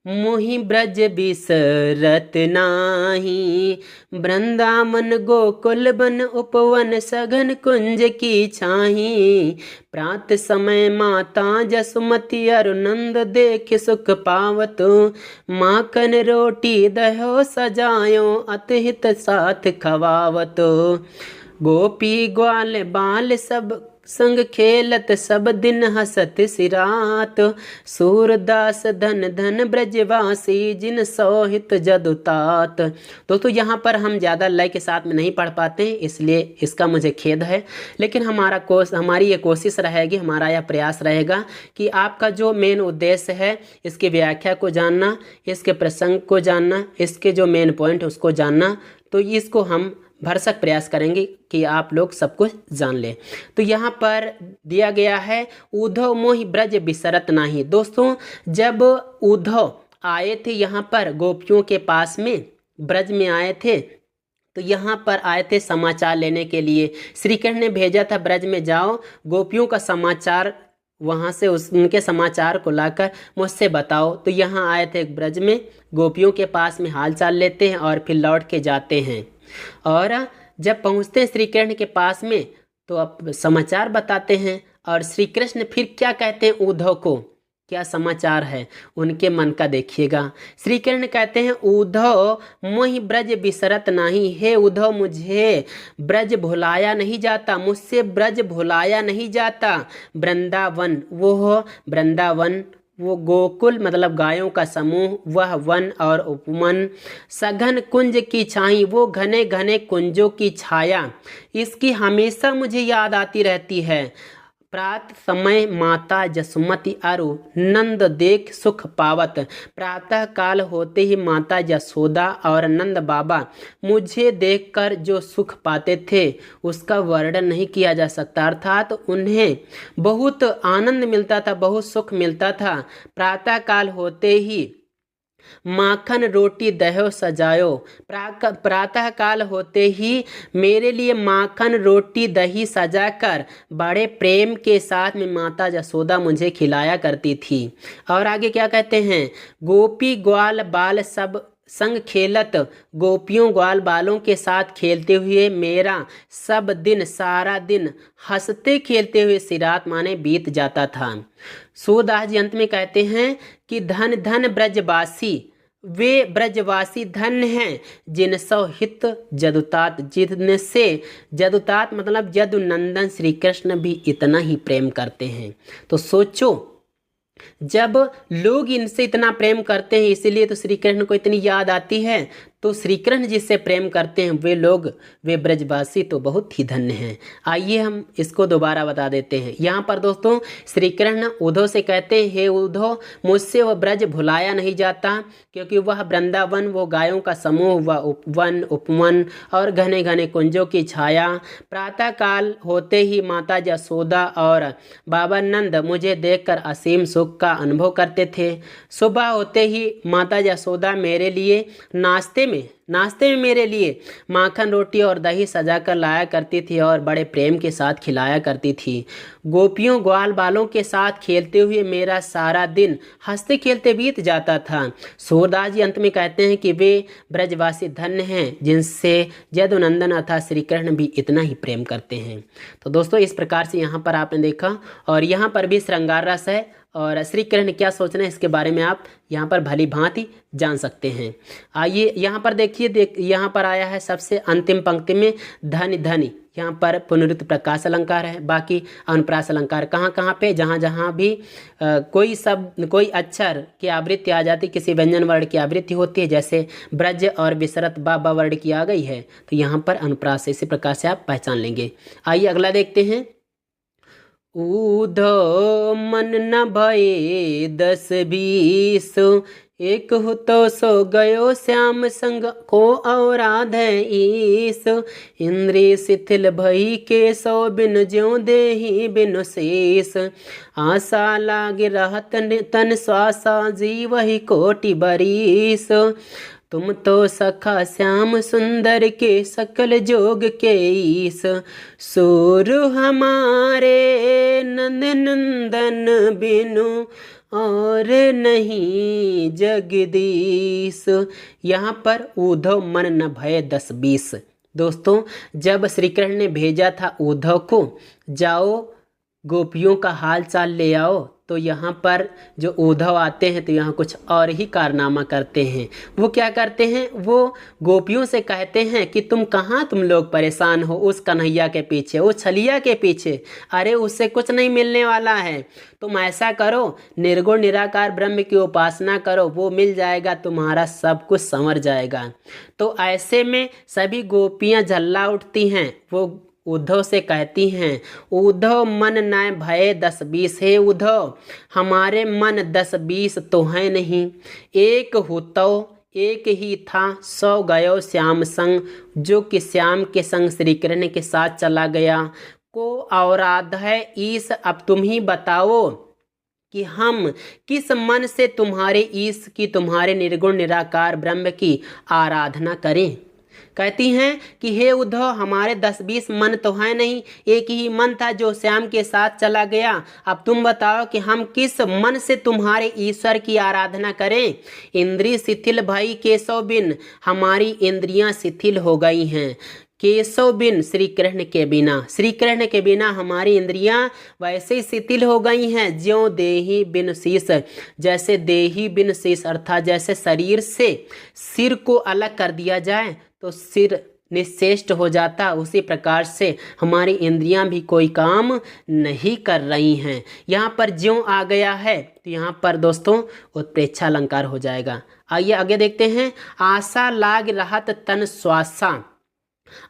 मोहि ब्रज बिसरत नाही। वृंदावन गोकुल बन उपवन सघन कुंज की छाही। प्रात समय माता जसुमती अरुनंद देख सुख पावत। माखन रोटी दहो सजायो अतहित साथ खवावत। गोपी ग्वाल बाल सब संग खेलत सब दिन हसत सिरात। सूरदास धन धन ब्रजवासी जिन सोहित जदुतात। दोस्तों यहाँ पर हम ज़्यादा लय के साथ में नहीं पढ़ पाते हैं, इसलिए इसका मुझे खेद है। लेकिन हमारी ये कोशिश रहेगी, हमारा यह प्रयास रहेगा कि आपका जो मेन उद्देश्य है इसकी व्याख्या को जानना, इसके प्रसंग को जानना, इसके जो मेन पॉइंट उसको जानना, तो इसको हम भरसक प्रयास करेंगे कि आप लोग सब कुछ जान लें। तो यहाँ पर दिया गया है उद्धव मोहि ब्रज बिसरत नाही। दोस्तों जब उद्धव आए थे यहाँ पर गोपियों के पास में, ब्रज में आए थे, तो यहाँ पर आए थे समाचार लेने के लिए। श्री कृष्ण ने भेजा था ब्रज में जाओ गोपियों का समाचार, वहाँ से उनके समाचार को लाकर मुझसे बताओ। तो यहाँ आए थे ब्रज में, गोपियों के पास में हाल चाल लेते हैं और फिर लौट के जाते हैं। और जब पहुँचते हैं श्री कृष्ण के पास में तो अब समाचार बताते हैं। और श्री कृष्ण फिर क्या कहते हैं उद्धव को, क्या समाचार है उनके मन का देखिएगा। श्री कृष्ण कहते हैं उद्धव मोहि ब्रज बिसरत नाही। हे उद्धव मुझे ब्रज भुलाया नहीं जाता, मुझसे ब्रज भुलाया नहीं जाता। वृंदावन वृंदावन वो गोकुल मतलब गायों का समूह, वह वन और उपवन, सघन कुंज की छाई वो घने घने कुंजों की छाया, इसकी हमेशा मुझे याद आती रहती है। प्रात समय माता जसुमती अरु नंद देख सुख पावत। प्रातः काल होते ही माता यशोदा और नंद बाबा मुझे देखकर जो सुख पाते थे उसका वर्णन नहीं किया जा सकता। अर्थात उन्हें बहुत आनंद मिलता था, बहुत सुख मिलता था। प्रातः काल होते ही माखन रोटी दहो सजायो। प्रातः काल होते ही मेरे लिए माखन रोटी दही सजाकर बड़े प्रेम के साथ में माता यशोदा मुझे खिलाया करती थी। और आगे क्या कहते हैं, गोपी ग्वाल बाल सब संग खेलत। गोपियों ग्वाल बालों के साथ खेलते हुए मेरा सब दिन सारा दिन हंसते खेलते हुए सिरात माने बीत जाता था। सूरदास जी अंत में कहते हैं कि धन धन ब्रजवासी, वे ब्रजवासी धन हैं जिन सौ हित जदुतात, जिनसे जदुतात मतलब जदुनंदन श्री कृष्ण भी इतना ही प्रेम करते हैं। तो सोचो जब लोग इनसे इतना प्रेम करते हैं इसीलिए तो श्री कृष्ण को इतनी याद आती है। तो श्री कृष्ण जिससे प्रेम करते हैं वे लोग, वे ब्रजवासी तो बहुत ही धन्य हैं। आइए हम इसको दोबारा बता देते हैं। यहाँ पर दोस्तों श्री कृष्ण उद्धव से कहते हैं, हे उद्धव मुझसे वह ब्रज भुलाया नहीं जाता, क्योंकि वह वृंदावन वो गायों का समूह, वह उपवन उपवन और घने घने कुंजों की छाया। प्रातः काल होते ही माता यशोदा और बाबा नंद मुझे देखकर असीम सुख का अनुभव करते थे। सुबह होते ही माता यशोदा मेरे लिए नाश्ते में मेरे लिए माखन रोटी और दही सजाकर लाया करती थी और बड़े प्रेम के साथ खिलाया करती थी। गोपियों ग्वाल बालों के साथ खेलते हुए मेरा सारा दिन हंसते खेलते बीत जाता था। सूरदास जी अंत में कहते हैं कि वे ब्रजवासी धन्य हैं जिनसे यदुनंदन अर्थात श्री कृष्ण भी इतना ही प्रेम करते हैं। तो दोस्तों इस प्रकार से यहाँ पर आपने देखा, और यहाँ पर भी श्रृंगार रस है और श्री कृष्ण क्या सोच रहे हैं इसके बारे में आप यहाँ पर भली भांति जान सकते हैं। आइए यहाँ पर देखिए, यहाँ पर आया है सबसे अंतिम पंक्ति में धनि धनि, यहाँ पर पुनरुक्त प्रकाश अलंकार है। बाकी अनुप्रास अलंकार कहाँ कहाँ पे, जहाँ जहाँ भी कोई शब्द कोई अक्षर की आवृत्ति आ जाती, किसी व्यंजन वर्ण की आवृत्ति होती है, जैसे ब्रज और विसरत बा वर्ण की आ गई है, तो यहाँ पर अनुप्रास इसी प्रकार से आप पहचान लेंगे। आइए अगला देखते हैं। उद्धव मन न भये 10-20, एक हो तो सो गयो श्याम संग को औराध ईस। इंद्रिय शिथिल भई के सो बिन ज्यो देहि बिनु शेष। आशा लाग रहत तन श्वासा जीव ही कोटि बरीस। तुम तो सखा श्याम सुंदर के सकल जोग के ईस। सूर हमारे नंद नंदन बिनु और नहीं जगदीश। यहाँ पर उद्धव मन न भय 10-20। दोस्तों, जब श्री कृष्ण ने भेजा था उद्धव को, जाओ गोपियों का हाल चाल ले आओ, तो यहाँ पर जो उद्धव आते हैं तो यहाँ कुछ और ही कारनामा करते हैं। वो क्या करते हैं, वो गोपियों से कहते हैं कि तुम लोग परेशान हो उस कन्हैया के पीछे, उस छलिया के पीछे, अरे उससे कुछ नहीं मिलने वाला है। तुम ऐसा करो, निर्गुण निराकार ब्रह्म की उपासना करो, वो मिल जाएगा, तुम्हारा सब कुछ संवर जाएगा। तो ऐसे में सभी गोपियाँ झल्ला उठती हैं। वो उद्धव से कहती हैं, उद्धव मन न भय 10-20। है उद्धव, हमारे मन 10-20 तो है नहीं। एक हुतो एक ही था, 100 गयो श्याम संग। जो कि श्याम के संग श्री कृष्ण के साथ चला गया। को औराध है ईस, अब तुम ही बताओ कि हम किस मन से तुम्हारे ईश की, तुम्हारे निर्गुण निराकार ब्रह्म की आराधना करें। कहती हैं कि हे उद्धव, हमारे 10-20 मन तो है नहीं, एक ही मन था जो श्याम के साथ चला गया। अब तुम बताओ कि हम किस मन से तुम्हारे ईश्वर की आराधना करें। इंद्रिय शिथिल भाई केशव बिन, हमारी इंद्रियां शिथिल हो गई हैं। केशव बिन, श्री कृष्ण के बिना, श्री कृष्ण के बिना हमारी इंद्रियां वैसे ही शिथिल हो गई हैं। ज्यों देही बिन शीश, जैसे देही बिन शीश अर्थात जैसे शरीर से सिर को अलग कर दिया जाए तो सिर निश्चेष्ट हो जाता, उसी प्रकार से हमारी इंद्रियां भी कोई काम नहीं कर रही हैं। यहाँ पर ज्यों आ गया है तो यहाँ पर दोस्तों उत्प्रेक्षा अलंकार हो जाएगा। आइए आगे देखते हैं। आशा लाग रहत तन श्वासा,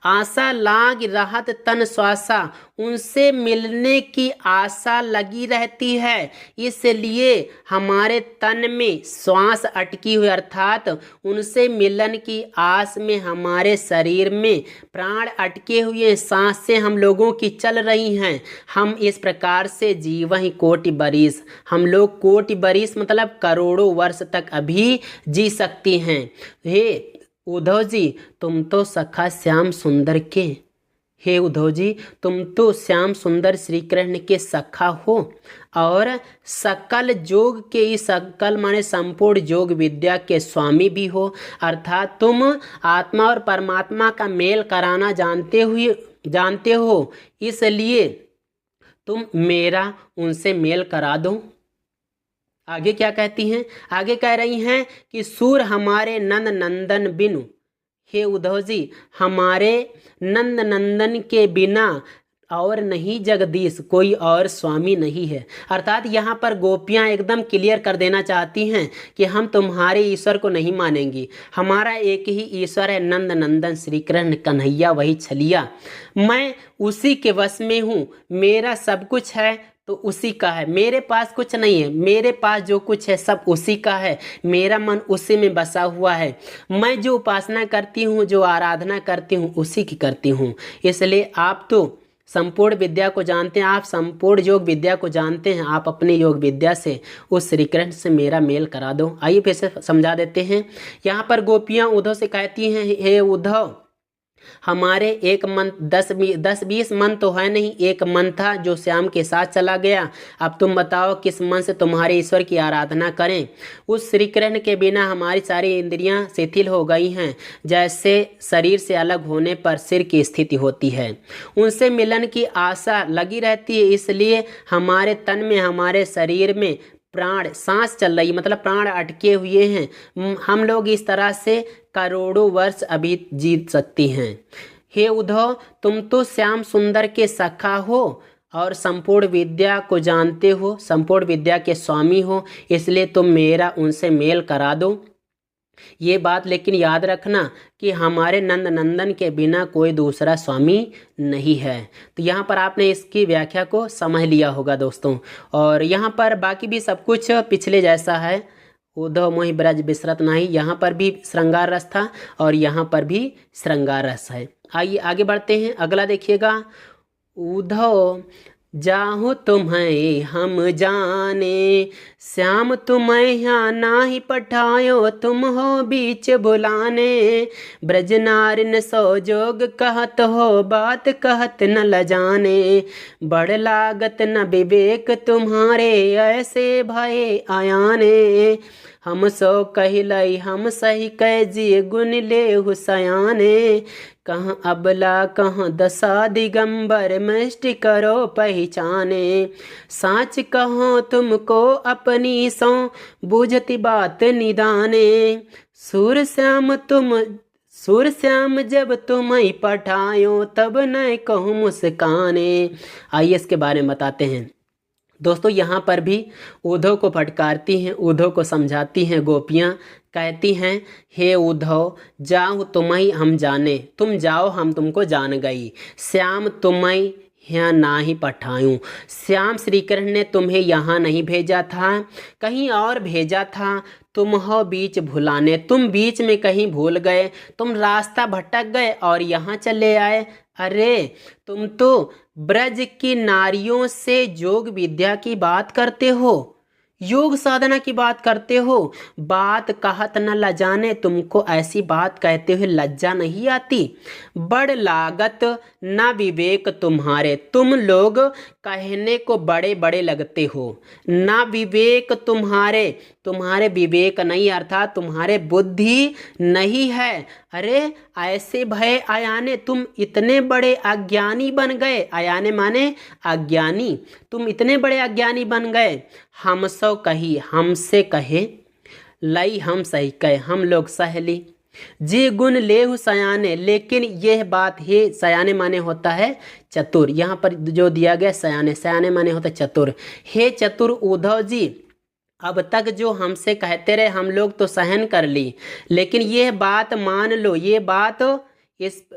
आशा लाग रहत तन श्वासा, उनसे मिलने की आशा लगी रहती है, इसलिए हमारे तन में श्वास अटकी हुई, अर्थात उनसे मिलन की आस में हमारे शरीर में प्राण अटके हुए, सांसें हम लोगों की चल रही हैं। हम इस प्रकार से जीवन कोटि बरिस, हम लोग कोटि बरिस मतलब करोड़ों वर्ष तक अभी जी सकती हैं। हे उद्धव जी, तुम तो सखा श्याम सुंदर के, हे उद्धव जी, तुम तो श्याम सुंदर श्री कृष्ण के सखा हो और सकल योग के, इस सकल माने संपूर्ण योग विद्या के स्वामी भी हो, अर्थात तुम आत्मा और परमात्मा का मेल कराना जानते हो, इसलिए तुम मेरा उनसे मेल करा दो। आगे क्या कहती हैं, आगे कह रही हैं कि सूर हमारे नंद नंदन बिनु, हे उद्धव जी, हमारे नंद नंदन के बिना और नहीं जगदीश, कोई और स्वामी नहीं है। अर्थात यहाँ पर गोपियाँ एकदम क्लियर कर देना चाहती हैं कि हम तुम्हारे ईश्वर को नहीं मानेंगी, हमारा एक ही ईश्वर है, नंद नंदन श्री कृष्ण कन्हैया, वही छलिया। मैं उसी के वश में हूँ, मेरा सब कुछ है तो उसी का है, मेरे पास कुछ नहीं है, मेरे पास जो कुछ है सब उसी का है, मेरा मन उसी में बसा हुआ है। मैं जो उपासना करती हूँ, जो आराधना करती हूँ, उसी की करती हूँ। इसलिए आप तो संपूर्ण विद्या को जानते हैं, आप संपूर्ण योग विद्या को जानते हैं, आप अपने योग विद्या से उस श्री कृष्ण से मेरा मेल करा दो। आइए फिर से समझा देते हैं। यहाँ पर गोपियाँ उद्धव से कहती हैं, हे उद्धव, हमारे एक मन 10-20 मन तो है नहीं, एक मन था जो श्याम के साथ चला गया। अब तुम बताओ किस मन से तुम्हारे ईश्वर की आराधना करें। उस श्री कृष्ण के बिना हमारी सारी इंद्रियां शिथिल हो गई हैं, जैसे शरीर से अलग होने पर सिर की स्थिति होती है। उनसे मिलन की आशा लगी रहती है, इसलिए हमारे तन में, हमारे शरीर में प्राण, सांस चल रही, मतलब प्राण अटके हुए हैं। हम लोग इस तरह से करोड़ों वर्ष अभी जीत सकती हैं। हे उद्धव, तुम तो श्याम सुंदर के सखा हो और संपूर्ण विद्या को जानते हो, संपूर्ण विद्या के स्वामी हो, इसलिए तुम मेरा उनसे मेल करा दो। ये बात लेकिन याद रखना कि हमारे नंद नंदन के बिना कोई दूसरा स्वामी नहीं है। तो यहाँ पर आपने इसकी व्याख्या को समझ लिया होगा दोस्तों। और यहाँ पर बाकी भी सब कुछ पिछले जैसा है। उद्धव मोहि ब्रज बिसरत नाही, यहाँ पर भी श्रृंगार रस था और यहाँ पर भी श्रृंगार रस है। आइए आगे बढ़ते हैं। अगला देखिएगा, उद्धव जाहु तुम्हें हम जाने, श्याम तुम्हें यहाँ नाही पठायो, तुम हो बीच बुलाने। ब्रज नारिन सो जोग कहत हो, बात कहत न लजाने। बड़ लागत न विवेक तुम्हारे, ऐसे भये आयाने। हम सो कहिलई हम सही कह, जी गुण लेहु सयाने। कहाँ अबला कहाँ दशा दिगंबर, मृष्टि करो पहचाने। साच कहो तुमको अपनी सो, बूझती बात निदाने। सूर श्याम जब तुम्हें पठायो, तब न कहूँ मुस्काने। आइए इसके बारे में बताते हैं। दोस्तों यहाँ पर भी उद्धव को फटकारती हैं, उद्धव को समझाती हैं गोपियाँ। कहती हैं हे उद्धव जाओ तुम्हें हम जाने, तुम जाओ हम तुमको जान गई। श्याम तुम्हें यहाँ ना ही पठायूं, श्याम श्री कृष्ण ने तुम्हें यहाँ नहीं भेजा था, कहीं और भेजा था। तुम हो बीच भुलाने, तुम बीच में कहीं भूल गए, तुम रास्ता भटक गए और यहाँ चले आए। अरे तुम तो ब्रज की नारियों से योग विद्या की बात करते हो, योग साधना की बात करते हो, बात कहत न लजाने। तुमको ऐसी बात कहते हुए लज्जा नहीं आती? बड़ लागत न विवेक तुम्हारे, तुम लोग कहने को बड़े बड़े लगते हो। ना विवेक तुम्हारे विवेक नहीं, अर्थात तुम्हारे बुद्धि नहीं है। अरे ऐसे भय आयाने, तुम इतने बड़े अज्ञानी बन गए। आयाने माने अज्ञानी, तुम इतने बड़े अज्ञानी बन गए। हम सो कही हमसे कहे, लई हम सही कहे हम लोग सहेली। जी गुण लेहु सयाने, लेकिन यह बात हे सयाने माने होता है चतुर। यहाँ पर जो दिया गया सयाने, सयाने माने होता है चतुर। हे चतुर उद्धव जी, अब तक जो हमसे कहते रहे हम लोग तो सहन कर ली, लेकिन यह बात मान लो, ये बात इस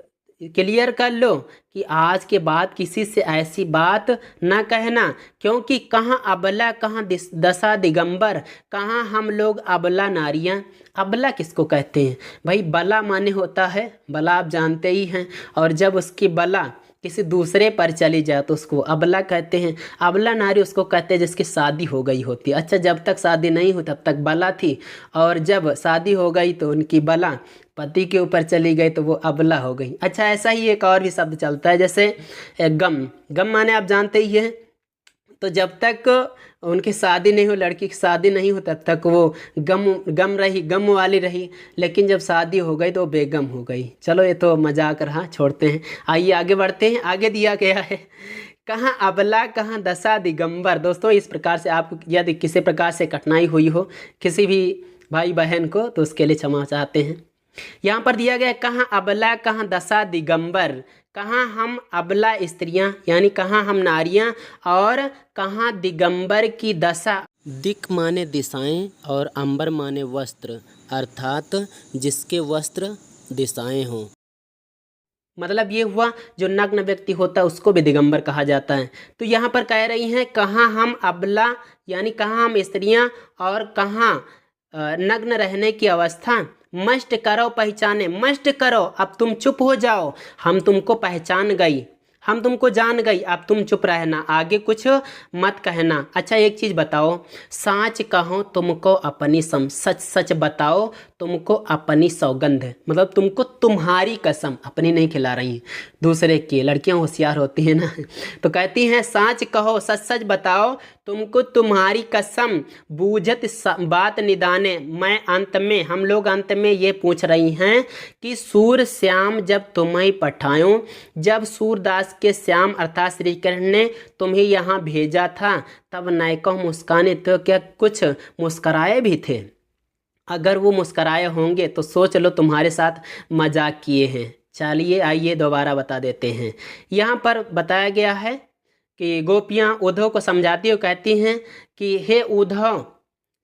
क्लियर कर लो कि आज के बाद किसी से ऐसी बात ना कहना। क्योंकि कहाँ अबला कहाँ दशा दिगंबर, कहाँ हम लोग अबला नारियाँ। अबला किसको कहते हैं भाई? बला माने होता है, बला आप जानते ही हैं, और जब उसकी बला किसी दूसरे पर चली जाए तो उसको अबला कहते हैं। अबला नारी उसको कहते हैं जिसकी शादी हो गई होती है। अच्छा, जब तक शादी नहीं हुई तब तक बला थी, और जब शादी हो गई तो उनकी बला पति के ऊपर चली गई तो वो अबला हो गई। अच्छा, ऐसा ही एक और भी शब्द चलता है, जैसे गम। गम माने आप जानते ही हैं। तो जब तक उनकी शादी नहीं हो, लड़की की शादी नहीं हो, तब तक वो गम वाली रही, लेकिन जब शादी हो गई तो वो बेगम हो गई। चलो ये तो मजाक रहा, छोड़ते हैं। आइए आगे बढ़ते हैं। आगे दिया गया है कहाँ अबला कहाँ दशा दिगंबर। दोस्तों इस प्रकार से आपको यदि किसी प्रकार से कठिनाई हुई हो किसी भी भाई बहन को, तो उसके लिए क्षमा चाहते हैं। यहाँ पर दिया गया कहाँ अबला कहाँ दशा दिगंबर, कहाँ हम अबला स्त्रियाँ यानी कहाँ हम नारियाँ, और कहाँ दिगंबर की दशा। दिक माने दिशाएं और अंबर माने वस्त्र, अर्थात जिसके वस्त्र दिशाएं हों। मतलब ये हुआ जो नग्न व्यक्ति होता है उसको भी दिगंबर कहा जाता है। तो यहाँ पर कह रही हैं कहाँ हम अबला यानी कहाँ हम स्त्रियाँ, और कहाँ नग्न रहने की अवस्था। मस्ट करो पहचाने, मस्ट करो, अब तुम चुप हो जाओ, हम तुमको पहचान गई, हम तुमको जान गई, अब तुम चुप रहना, आगे कुछ मत कहना। अच्छा एक चीज़ बताओ, साच कहो तुमको अपनी सम, सच सच बताओ तुमको अपनी सौगंध, मतलब तुमको तुम्हारी कसम, अपनी नहीं खिला रही दूसरे की। लड़कियां होशियार होती हैं ना, तो कहती हैं साच कहो सच सच बताओ तुमको तुम्हारी कसम, बूझत बात निदाने। मैं अंत में, हम लोग अंत में ये पूछ रही हैं कि सूर श्याम जब तुम्हें पठाऊं, जब सूरदास के श्याम अर्थात श्री कृष्ण ने तुम्हें यहाँ भेजा था, तब नैको मुस्काने, तो क्या कुछ मुस्कराए भी थे? अगर वो मुस्कराए होंगे तो सोच लो तुम्हारे साथ मजाक किए हैं। चलिए आइए दोबारा बता देते हैं। यहाँ पर बताया गया है कि गोपियाँ उद्धव को समझाती हुई कहती हैं कि हे उद्धव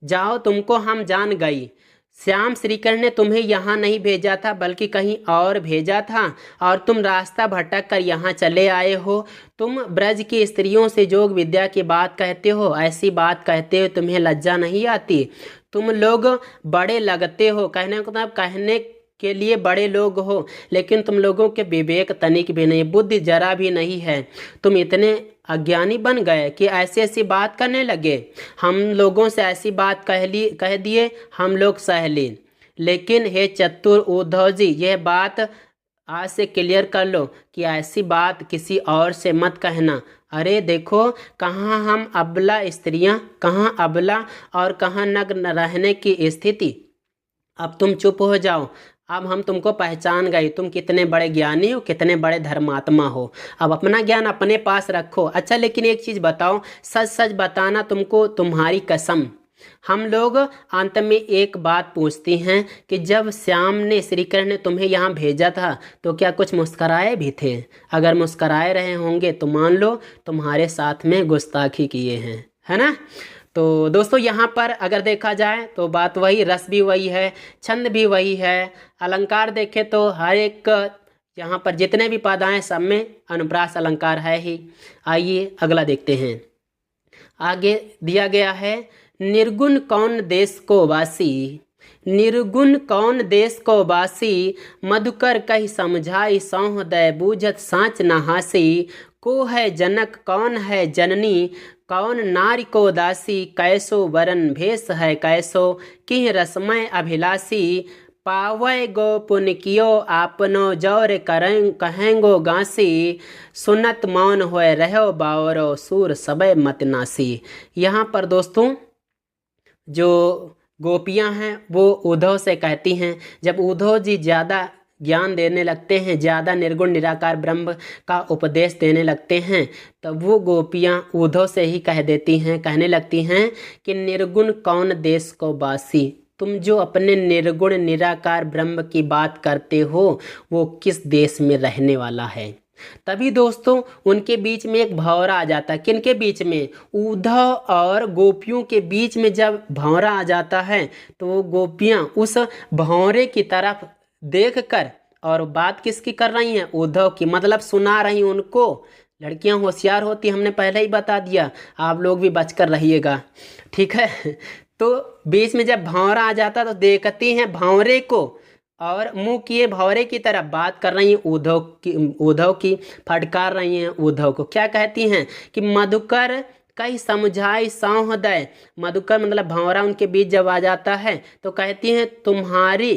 जाओ, तुमको हम जान गई, श्याम श्री कृष्ण ने तुम्हें यहाँ नहीं भेजा था बल्कि कहीं और भेजा था, और तुम रास्ता भटक कर यहाँ चले आए हो। तुम ब्रज की स्त्रियों से योग विद्या की बात कहते हो, ऐसी बात कहते हो तुम्हें लज्जा नहीं आती? तुम लोग बड़े लगते हो, कहने को मतलब कहने के लिए बड़े लोग हो, लेकिन तुम लोगों के विवेक तनिक भी नहीं, बुद्धि जरा भी नहीं है। तुम इतने अज्ञानी बन गए कि ऐसी ऐसी बात करने लगे। हम लोगों से ऐसी बात कह दिए, हम लोग सह ली। लेकिन हे चतुर उद्धव जी, यह बात आज से क्लियर कर लो कि ऐसी बात किसी और से मत कहना। अरे देखो, कहाँ हम अबला स्त्रियां, कहाँ अबला और कहाँ नग्न रहने की स्थिति। अब तुम चुप हो जाओ। अब हम तुमको पहचान गए, तुम कितने बड़े ज्ञानी हो, कितने बड़े धर्मात्मा हो। अब अपना ज्ञान अपने पास रखो। अच्छा, लेकिन एक चीज़ बताओ, सच सच बताना, तुमको तुम्हारी कसम। हम लोग अंत में एक बात पूछते हैं कि जब श्याम ने, श्री कृष्ण ने तुम्हें यहाँ भेजा था तो क्या कुछ मुस्कराए भी थे? अगर मुस्कराए रहे होंगे तो मान लो तुम्हारे साथ में गुस्ताखी किए हैं, है ना। तो दोस्तों, यहाँ पर अगर देखा जाए तो बात वही, रस भी वही है, छंद भी वही है, अलंकार देखें तो हर एक यहाँ पर जितने भी पद आए सब में अनुप्रास अलंकार है ही। आइए अगला देखते हैं। आगे दिया गया है, निर्गुण कौन देश को वासी, निर्गुण कौन देश को वासी, मधुकर कही समझाई सौहृदय बूझत साँच न हासी। को है जनक कौन है जननी, कौन नारी को दासी, कैसो वरन भेष है कैसो, किह रसमय अभिलाषी। पावै गो पुन कियो आपनो, जौर करें कहेंगो गांसी, सुनत मौन होए रहो बावरो, सूर सबे मत नासी। यहाँ पर दोस्तों जो गोपियाँ हैं वो उद्धव से कहती हैं, जब उद्धव जी ज़्यादा ज्ञान देने लगते हैं, ज़्यादा निर्गुण निराकार ब्रह्म का उपदेश देने लगते हैं, तब वो गोपियाँ उद्धव से ही कहने लगती हैं कि निर्गुण कौन देश को वासी, तुम जो अपने निर्गुण निराकार ब्रह्म की बात करते हो वो किस देश में रहने वाला है। तभी दोस्तों उनके बीच में एक भंवरा आ जाता है। किनके बीच में? उद्धव और गोपियों के बीच में जब भंवरा आ जाता है तो वो गोपियाँ उस भंवरे की तरफ देखकर, और बात किसकी कर रही हैं? उद्धव की, मतलब सुना रही उनको। लड़कियां होशियार होती, हमने पहले ही बता दिया, आप लोग भी बचकर रहिएगा, ठीक है। तो बीच में जब भंवरा आ जाता तो देखती हैं भंवरे को, और मुंह किए भंवरे की तरफ बात कर रही हैं उद्धव की फटकार रही हैं उद्धव को। क्या कहती हैं कि मधुकर कई समझाई सौहृदय, मधुकर मतलब भंवरा उनके बीच जब आ जाता है तो कहती हैं तुम्हारी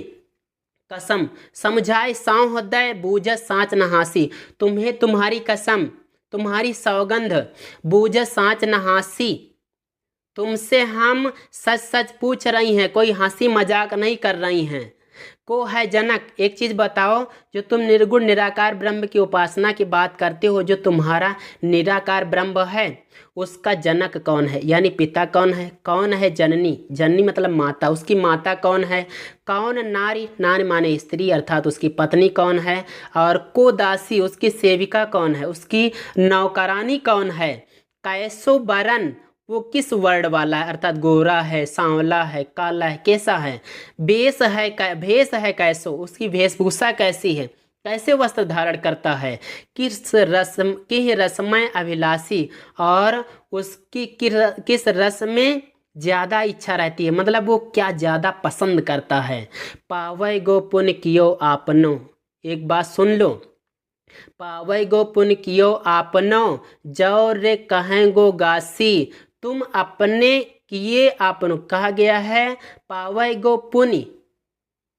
कसम, समझाए सौहृदय बूझत साँच न हासी, तुम्हें तुम्हारी कसम, तुम्हारी सौगंध, बूझत साँच न हासी, तुमसे हम सच सच पूछ रही हैं, कोई हंसी मजाक नहीं कर रही हैं। को है जनक, एक चीज़ बताओ, जो तुम निर्गुण निराकार ब्रह्म की उपासना की बात करते हो, जो तुम्हारा निराकार ब्रह्म है उसका जनक कौन है, यानी पिता कौन है? कौन है जननी? जननी मतलब माता, उसकी माता कौन है? कौन नारी, नारी माने स्त्री अर्थात उसकी पत्नी कौन है? और को दासी, उसकी सेविका कौन है? उसकी नौकरानी कौन है? कैसो बरन, वो किस वर्ण वाला है, अर्थात गोरा है, सांवला है, काला है, कैसा है? भेष है कैसो, उसकी वेशभूषा कैसी है, कैसे वस्त्र धारण करता है? किस रसमय अभिलाषी, और उसकी किस रस में ज़्यादा इच्छा रहती है, मतलब वो क्या ज़्यादा पसंद करता है? पावै गो पुण्य कियो आपनो, एक बात सुन लो, पावै गो पुण्य कियो आपनो, जौ रे कहें गो गासी, तुम अपने किए आपनो, कहा गया है पावै गो पुण्य,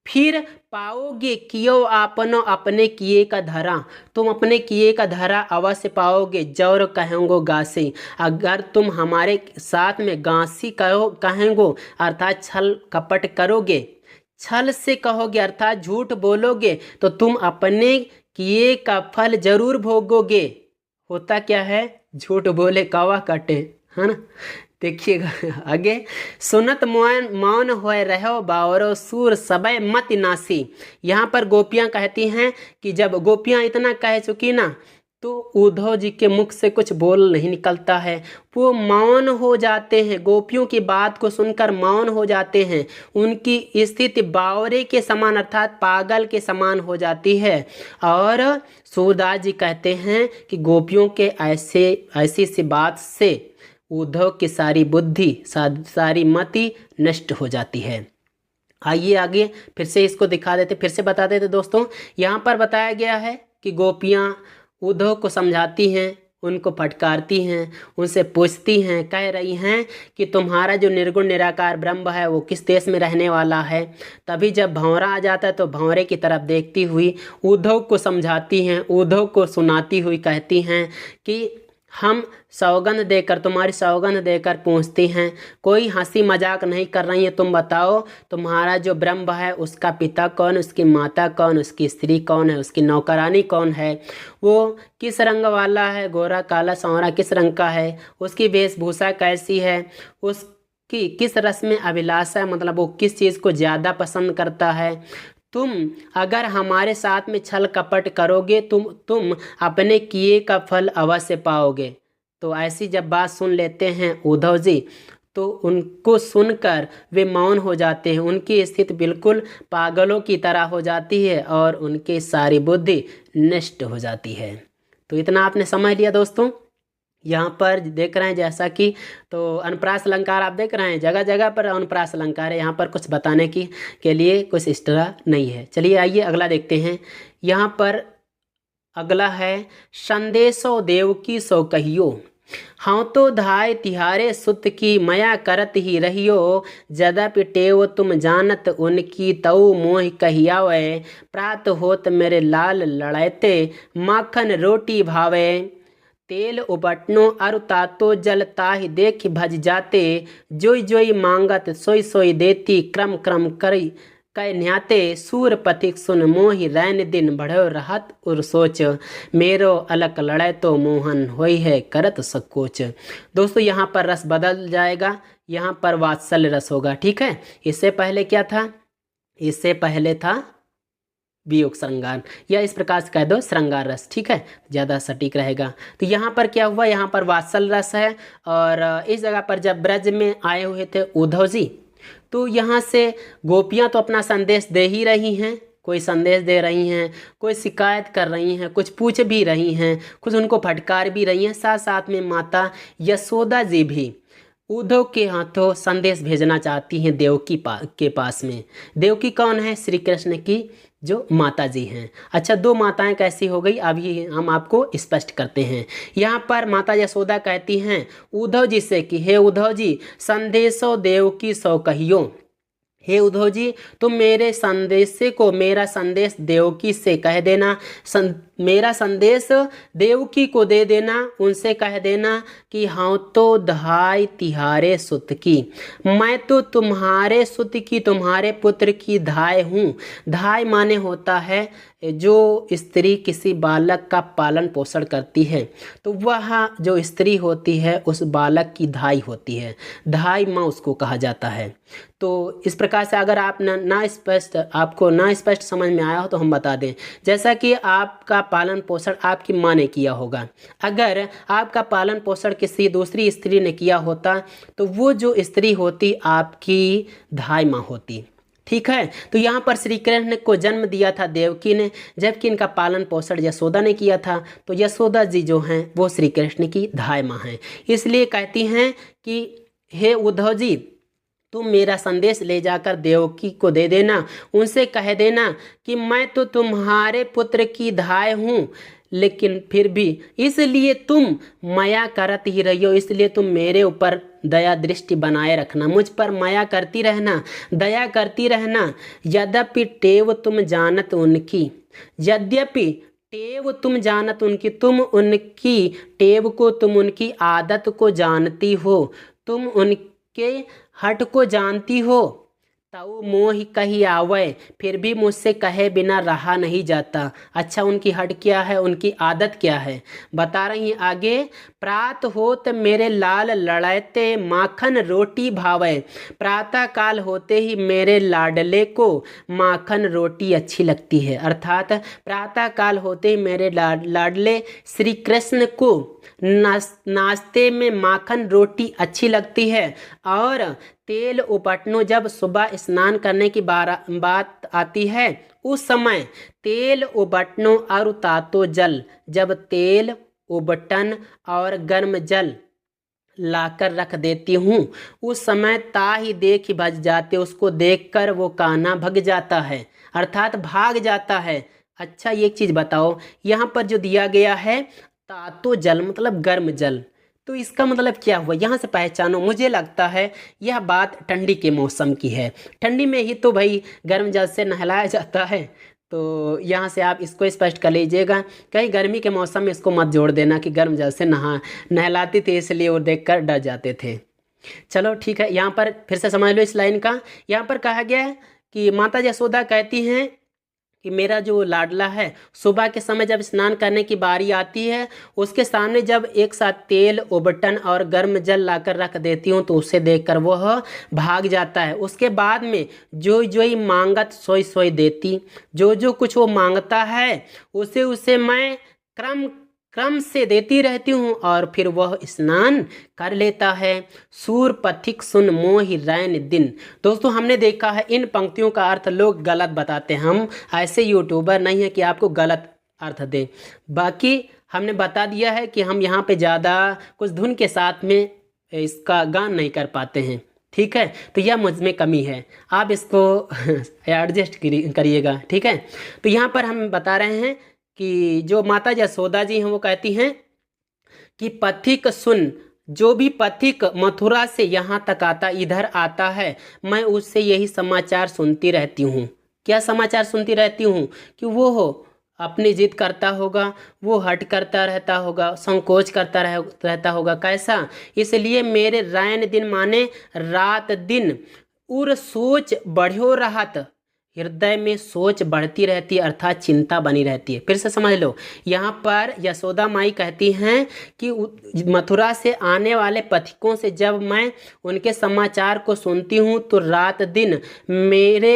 फिर पाओगे कियो आपनो, अपने किए का धरा, तुम अपने किए का धरा अवश्य पाओगे। जौर कहेंगो गासी, अगर तुम हमारे साथ में गांसी कहेंगो अर्थात छल कपट करोगे, छल से कहोगे अर्थात झूठ बोलोगे, तो तुम अपने किए का फल जरूर भोगोगे। होता क्या है? झूठ बोले कौवा कटे, है ना। देखिएगा आगे, सुनत मौन होए रहो बावरो, सूर सबे मत नासी। यहाँ पर गोपियाँ कहती हैं कि जब गोपियाँ इतना कह चुकी ना तो उद्धव जी के मुख से कुछ बोल नहीं निकलता है, वो मौन हो जाते हैं, गोपियों की बात को सुनकर मौन हो जाते हैं। उनकी स्थिति बावरे के समान अर्थात पागल के समान हो जाती है। और सूरदास जी कहते हैं कि गोपियों के ऐसी सी बात से उद्धव की सारी बुद्धि, सारी मति नष्ट हो जाती है। आइए आगे फिर से इसको दिखा देते, फिर से बता देते दोस्तों। यहाँ पर बताया गया है कि गोपियाँ उद्धव को समझाती हैं, उनको फटकारती हैं, उनसे पूछती हैं, कह रही हैं कि तुम्हारा जो निर्गुण निराकार ब्रह्म है वो किस देश में रहने वाला है। तभी जब भंवरा आ जाता है तो भंवरे की तरफ देखती हुई उद्धव को समझाती हैं, उद्धव को सुनाती हुई कहती हैं कि हम सौगंध देकर, तुम्हारी सौगंध देकर पूछती हैं, कोई हंसी मजाक नहीं कर रही है, तुम बताओ तुम्हारा जो ब्रह्म है उसका पिता कौन, उसकी माता कौन, उसकी स्त्री कौन है, उसकी नौकरानी कौन है, वो किस रंग वाला है, गोरा काला सांवरा किस रंग का है, उसकी वेशभूषा कैसी है, उसकी किस रस में अभिलाषा है, मतलब वो किस चीज़ को ज़्यादा पसंद करता है। तुम अगर हमारे साथ में छल कपट करोगे तुम अपने किए का फल अवश्य पाओगे। तो ऐसी जब बात सुन लेते हैं उद्धव जी, तो उनको सुनकर वे मौन हो जाते हैं, उनकी स्थिति बिल्कुल पागलों की तरह हो जाती है और उनकी सारी बुद्धि नष्ट हो जाती है। तो इतना आपने समझ लिया दोस्तों। यहाँ पर देख रहे हैं जैसा कि, तो अनुप्रास अलंकार आप देख रहे हैं, जगह जगह पर अनुप्रास अलंकार है, यहाँ पर कुछ बताने की के लिए कुछ इस तरह नहीं है। चलिए आइए अगला देखते हैं। यहाँ पर अगला है संदेशो देव की सो कहियो, हाँ तो धाय तिहारे सुत की मया करत ही रहियो, जदपि टेव तुम जानत उनकी तऊ मोह कहियावे, प्रात होत मेरे लाल लड़ैते माखन रोटी भावे, तेल उबटनो अरु तातो जल ताहि देख भज जाते, जोई जोई मांगत सोई सोई देती, क्रम क्रम करी कै न्याते, सूर पथिक सुन मोहि रैन दिन बढ़ो रहत उर सोच, मेरो अलक लड़े तो मोहन होई है करत सकोच। दोस्तों यहाँ पर रस बदल जाएगा, यहाँ पर वात्सल्य रस होगा, ठीक है। इससे पहले क्या था, इससे पहले था वियोग श्रृंगार, या इस प्रकार से कह दो श्रृंगार रस, ठीक है, ज़्यादा सटीक रहेगा। तो यहाँ पर क्या हुआ, यहाँ पर वात्सल रस है। और इस जगह पर जब ब्रज में आए हुए थे उद्धव जी, तो यहाँ से गोपियाँ तो अपना संदेश दे ही रही हैं, कोई संदेश दे रही हैं, कोई शिकायत कर रही हैं, कुछ पूछ भी रही हैं, कुछ उनको फटकार भी रही हैं। साथ साथ में माता यशोदा जी भी उद्धव के हाथों संदेश भेजना चाहती हैं देवकी के पास में। देवकी कौन है, श्री कृष्ण की जो माता जी हैं। अच्छा, दो माताएं कैसी हो गई अभी हम आपको स्पष्ट करते हैं। यहाँ पर माता यशोदा कहती हैं उद्धव जी से कि हे उद्धव जी, संदेशो देवकी सो कहियो, हे उद्धव जी तुम मेरे संदेश को, मेरा संदेश देवकी से कह देना, मेरा संदेश देवकी को दे देना, उनसे कह देना कि हाँ तो धाय तिहारे सुत की, मैं तो तुम्हारे सुत की, तुम्हारे पुत्र की धाय हूँ। धाय माने होता है जो स्त्री किसी बालक का पालन पोषण करती है, तो वह जो स्त्री होती है उस बालक की धाई होती है, धाई माँ उसको कहा जाता है। तो इस प्रकार से अगर आप आपको ना स्पष्ट समझ में आया हो तो हम बता दें, जैसा कि आपका पालन पोषण आपकी माँ ने किया होगा, अगर आपका पालन पोषण किसी दूसरी स्त्री ने किया होता तो वो जो स्त्री होती आपकी धाई माँ होती, ठीक है। तो यहाँ पर श्री कृष्ण को जन्म दिया था देवकी ने, जबकि इनका पालन पोषण यशोदा ने किया था। तो यशोदा जी जो हैं वो श्री कृष्ण की धाय माँ हैं, इसलिए कहती हैं कि हे उद्धव जी तुम मेरा संदेश ले जाकर देवकी को दे देना, उनसे कह देना कि मैं तो तुम्हारे पुत्र की धाय हूँ, लेकिन फिर भी इसलिए तुम माया करत ही रहियो, इसलिए तुम मेरे ऊपर दया दृष्टि बनाए रखना, मुझ पर माया करती रहना, दया करती रहना। यद्यपि टेव तुम जानत उनकी, यद्यपि टेव तुम जानत उनकी, तुम उनकी टेव को, तुम उनकी आदत को जानती हो, तुम उनके हट को जानती हो, तऊ मोह कही आवे, फिर भी मुझसे कहे बिना रहा नहीं जाता। अच्छा, उनकी हट क्या है, उनकी आदत क्या है, बता रही हैं आगे। प्रात होत मेरे लाल लड़ैते माखन रोटी भावे, प्रातः काल होते ही मेरे लाडले को माखन रोटी अच्छी लगती है, अर्थात प्रातः काल होते ही मेरे लाडले श्री कृष्ण को नाश्ते में माखन रोटी अच्छी लगती है। और तेल उपटनो, जब सुबह स्नान करने की बात आती है उस समय तेल उबटनो और तातो जल, जब तेल उबटन और गर्म जल लाकर रख देती हूँ, उस समय ताहि देखि भज जाते। उसको देखकर वो कान्हा भग जाता है, अर्थात भाग जाता है। अच्छा, ये एक चीज़ बताओ, यहाँ पर जो दिया गया है तातो जल मतलब गर्म जल, तो इसका मतलब क्या हुआ? यहाँ से पहचानो। मुझे लगता है यह बात ठंडी के मौसम की है। ठंडी में ही तो भाई गर्म जल से नहलाया जाता है। तो यहाँ से आप इसको स्पष्ट कर लीजिएगा। कहीं गर्मी के मौसम में इसको मत जोड़ देना कि गर्म जल से नहलाती थी इसलिए वो देखकर डर जाते थे। चलो ठीक है, यहाँ पर फिर से समझ लो इस लाइन का। यहाँ पर कहा गया है कि माता यशोदा कहती हैं कि मेरा जो लाडला है सुबह के समय जब स्नान करने की बारी आती है, उसके सामने जब एक साथ तेल, उबटन और गर्म जल लाकर रख देती हूँ तो उसे देखकर वह भाग जाता है। उसके बाद में जो जो ही मांगत सोई सोई देती, जो जो कुछ वो मांगता है उसे उसे मैं क्रम से देती रहती हूँ और फिर वह स्नान कर लेता है। सूर पथिक सुन मोहि रैन दिन। दोस्तों, हमने देखा है इन पंक्तियों का अर्थ लोग गलत बताते हैं। हम ऐसे यूट्यूबर नहीं है कि आपको गलत अर्थ दें। बाकी हमने बता दिया है कि हम यहाँ पे ज़्यादा कुछ धुन के साथ में इसका गान नहीं कर पाते हैं, ठीक है। तो यह मुझ में कमी है, आप इसको एडजस्ट करिएगा, ठीक है। तो यहाँ पर हम बता रहे हैं कि जो माता यशोदा जी हैं वो कहती हैं कि पथिक सुन, जो भी पथिक मथुरा से यहाँ तक आता, इधर आता है, मैं उससे यही समाचार सुनती रहती हूँ। क्या समाचार सुनती रहती हूँ? कि वो अपनी जिद करता होगा, वो हट करता रहता होगा, संकोच करता रहता होगा। कैसा? इसलिए मेरे रैन दिन माने रात दिन, उर सोच बढ़्यो रहत, हृदय में सोच बढ़ती रहती है, अर्थात चिंता बनी रहती है। फिर से समझ लो, यहाँ पर यशोदा माई कहती हैं कि मथुरा से आने वाले पथिकों से जब मैं उनके समाचार को सुनती हूँ तो रात दिन मेरे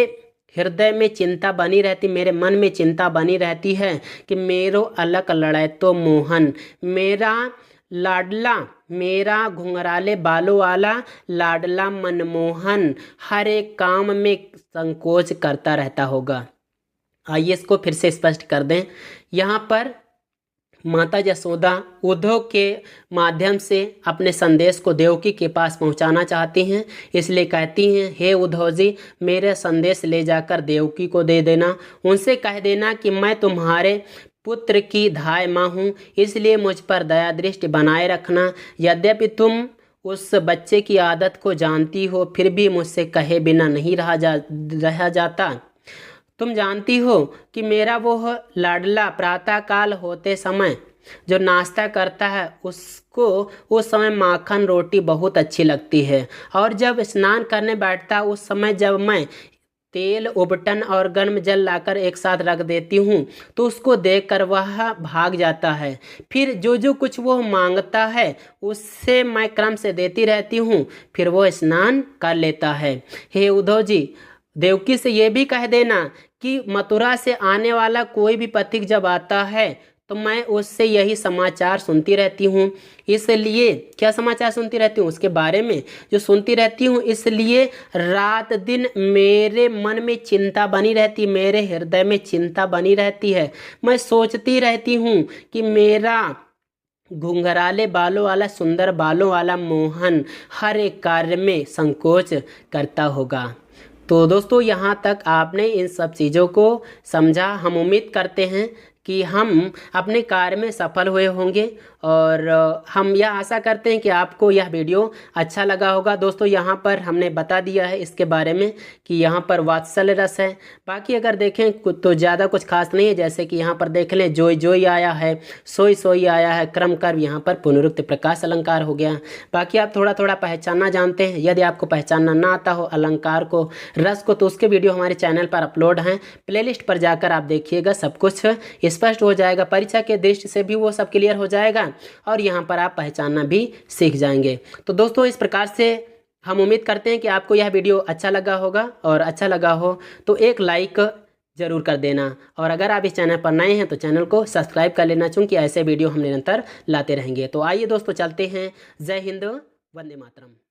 हृदय में चिंता बनी रहती, मेरे मन में चिंता बनी रहती है कि मेरो अलग लड़े तो मोहन, मेरा लाडला, मेरा घुंघराले बालों वाला लाडला मनमोहन हर एक काम में संकोच करता रहता होगा। आइए इसको फिर से स्पष्ट कर दें। यहाँ पर माता यशोदा उद्धव के माध्यम से अपने संदेश को देवकी के पास पहुंचाना चाहती हैं, इसलिए कहती हैं, हे उद्धव जी, मेरे संदेश ले जाकर देवकी को दे देना। उनसे कह देना कि मैं तुम्हारे पुत्र की धाय माँ हूँ, इसलिए मुझ पर दया दृष्टि बनाए रखना। यद्यपि तुम उस बच्चे की आदत को जानती हो, फिर भी मुझसे कहे बिना नहीं रहा जाता। तुम जानती हो कि मेरा वो लाडला प्रातःकाल होते समय जो नाश्ता करता है उसको उस समय माखन रोटी बहुत अच्छी लगती है, और जब स्नान करने बैठता उस समय जब मैं तेल, उबटन और गर्म जल लाकर एक साथ रख देती हूँ तो उसको देखकर वह भाग जाता है। फिर जो जो कुछ वो मांगता है उससे मैं क्रम से देती रहती हूँ, फिर वो स्नान कर लेता है। हे उद्धव जी, देवकी से ये भी कह देना कि मथुरा से आने वाला कोई भी पथिक जब आता है तो मैं उससे यही समाचार सुनती रहती हूँ। इसलिए क्या समाचार सुनती रहती हूँ? उसके बारे में जो सुनती रहती हूँ, इसलिए रात दिन मेरे मन में चिंता बनी रहती, मेरे हृदय में चिंता बनी रहती है। मैं सोचती रहती हूँ कि मेरा घुंघराले बालों वाला, सुंदर बालों वाला मोहन हर एक कार्य में संकोच करता होगा। तो दोस्तों, यहाँ तक आपने इन सब चीज़ों को समझा। हम उम्मीद करते हैं कि हम अपने कार्य में सफल हुए होंगे, और हम यह आशा करते हैं कि आपको यह वीडियो अच्छा लगा होगा। दोस्तों, यहाँ पर हमने बता दिया है इसके बारे में कि यहाँ पर वात्सल्य रस है। बाकी अगर देखें तो ज़्यादा कुछ खास नहीं है, जैसे कि यहाँ पर देख लें, जोई जोई आया है, सोई सोई आया है, क्रम कर्म यहाँ पर पुनरुक्त प्रकाश अलंकार हो गया। बाकी आप थोड़ा थोड़ा पहचानना जानते हैं। यदि आपको पहचानना ना आता हो अलंकार को, रस को, तो उसके वीडियो हमारे चैनल पर अपलोड हैं, प्लेलिस्ट पर जाकर आप देखिएगा, सब कुछ स्पष्ट हो जाएगा। परीक्षा के दृष्टि से भी वो सब क्लियर हो जाएगा और यहाँ पर आप पहचानना भी सीख जाएंगे। तो दोस्तों, इस प्रकार से हम उम्मीद करते हैं कि आपको यह वीडियो अच्छा लगा होगा, और अच्छा लगा हो तो एक लाइक ज़रूर कर देना, और अगर आप इस चैनल पर नए हैं तो चैनल को सब्सक्राइब कर लेना, क्योंकि ऐसे वीडियो हम निरंतर लाते रहेंगे। तो आइए दोस्तों, चलते हैं। जय हिंद, वंदे मातरम।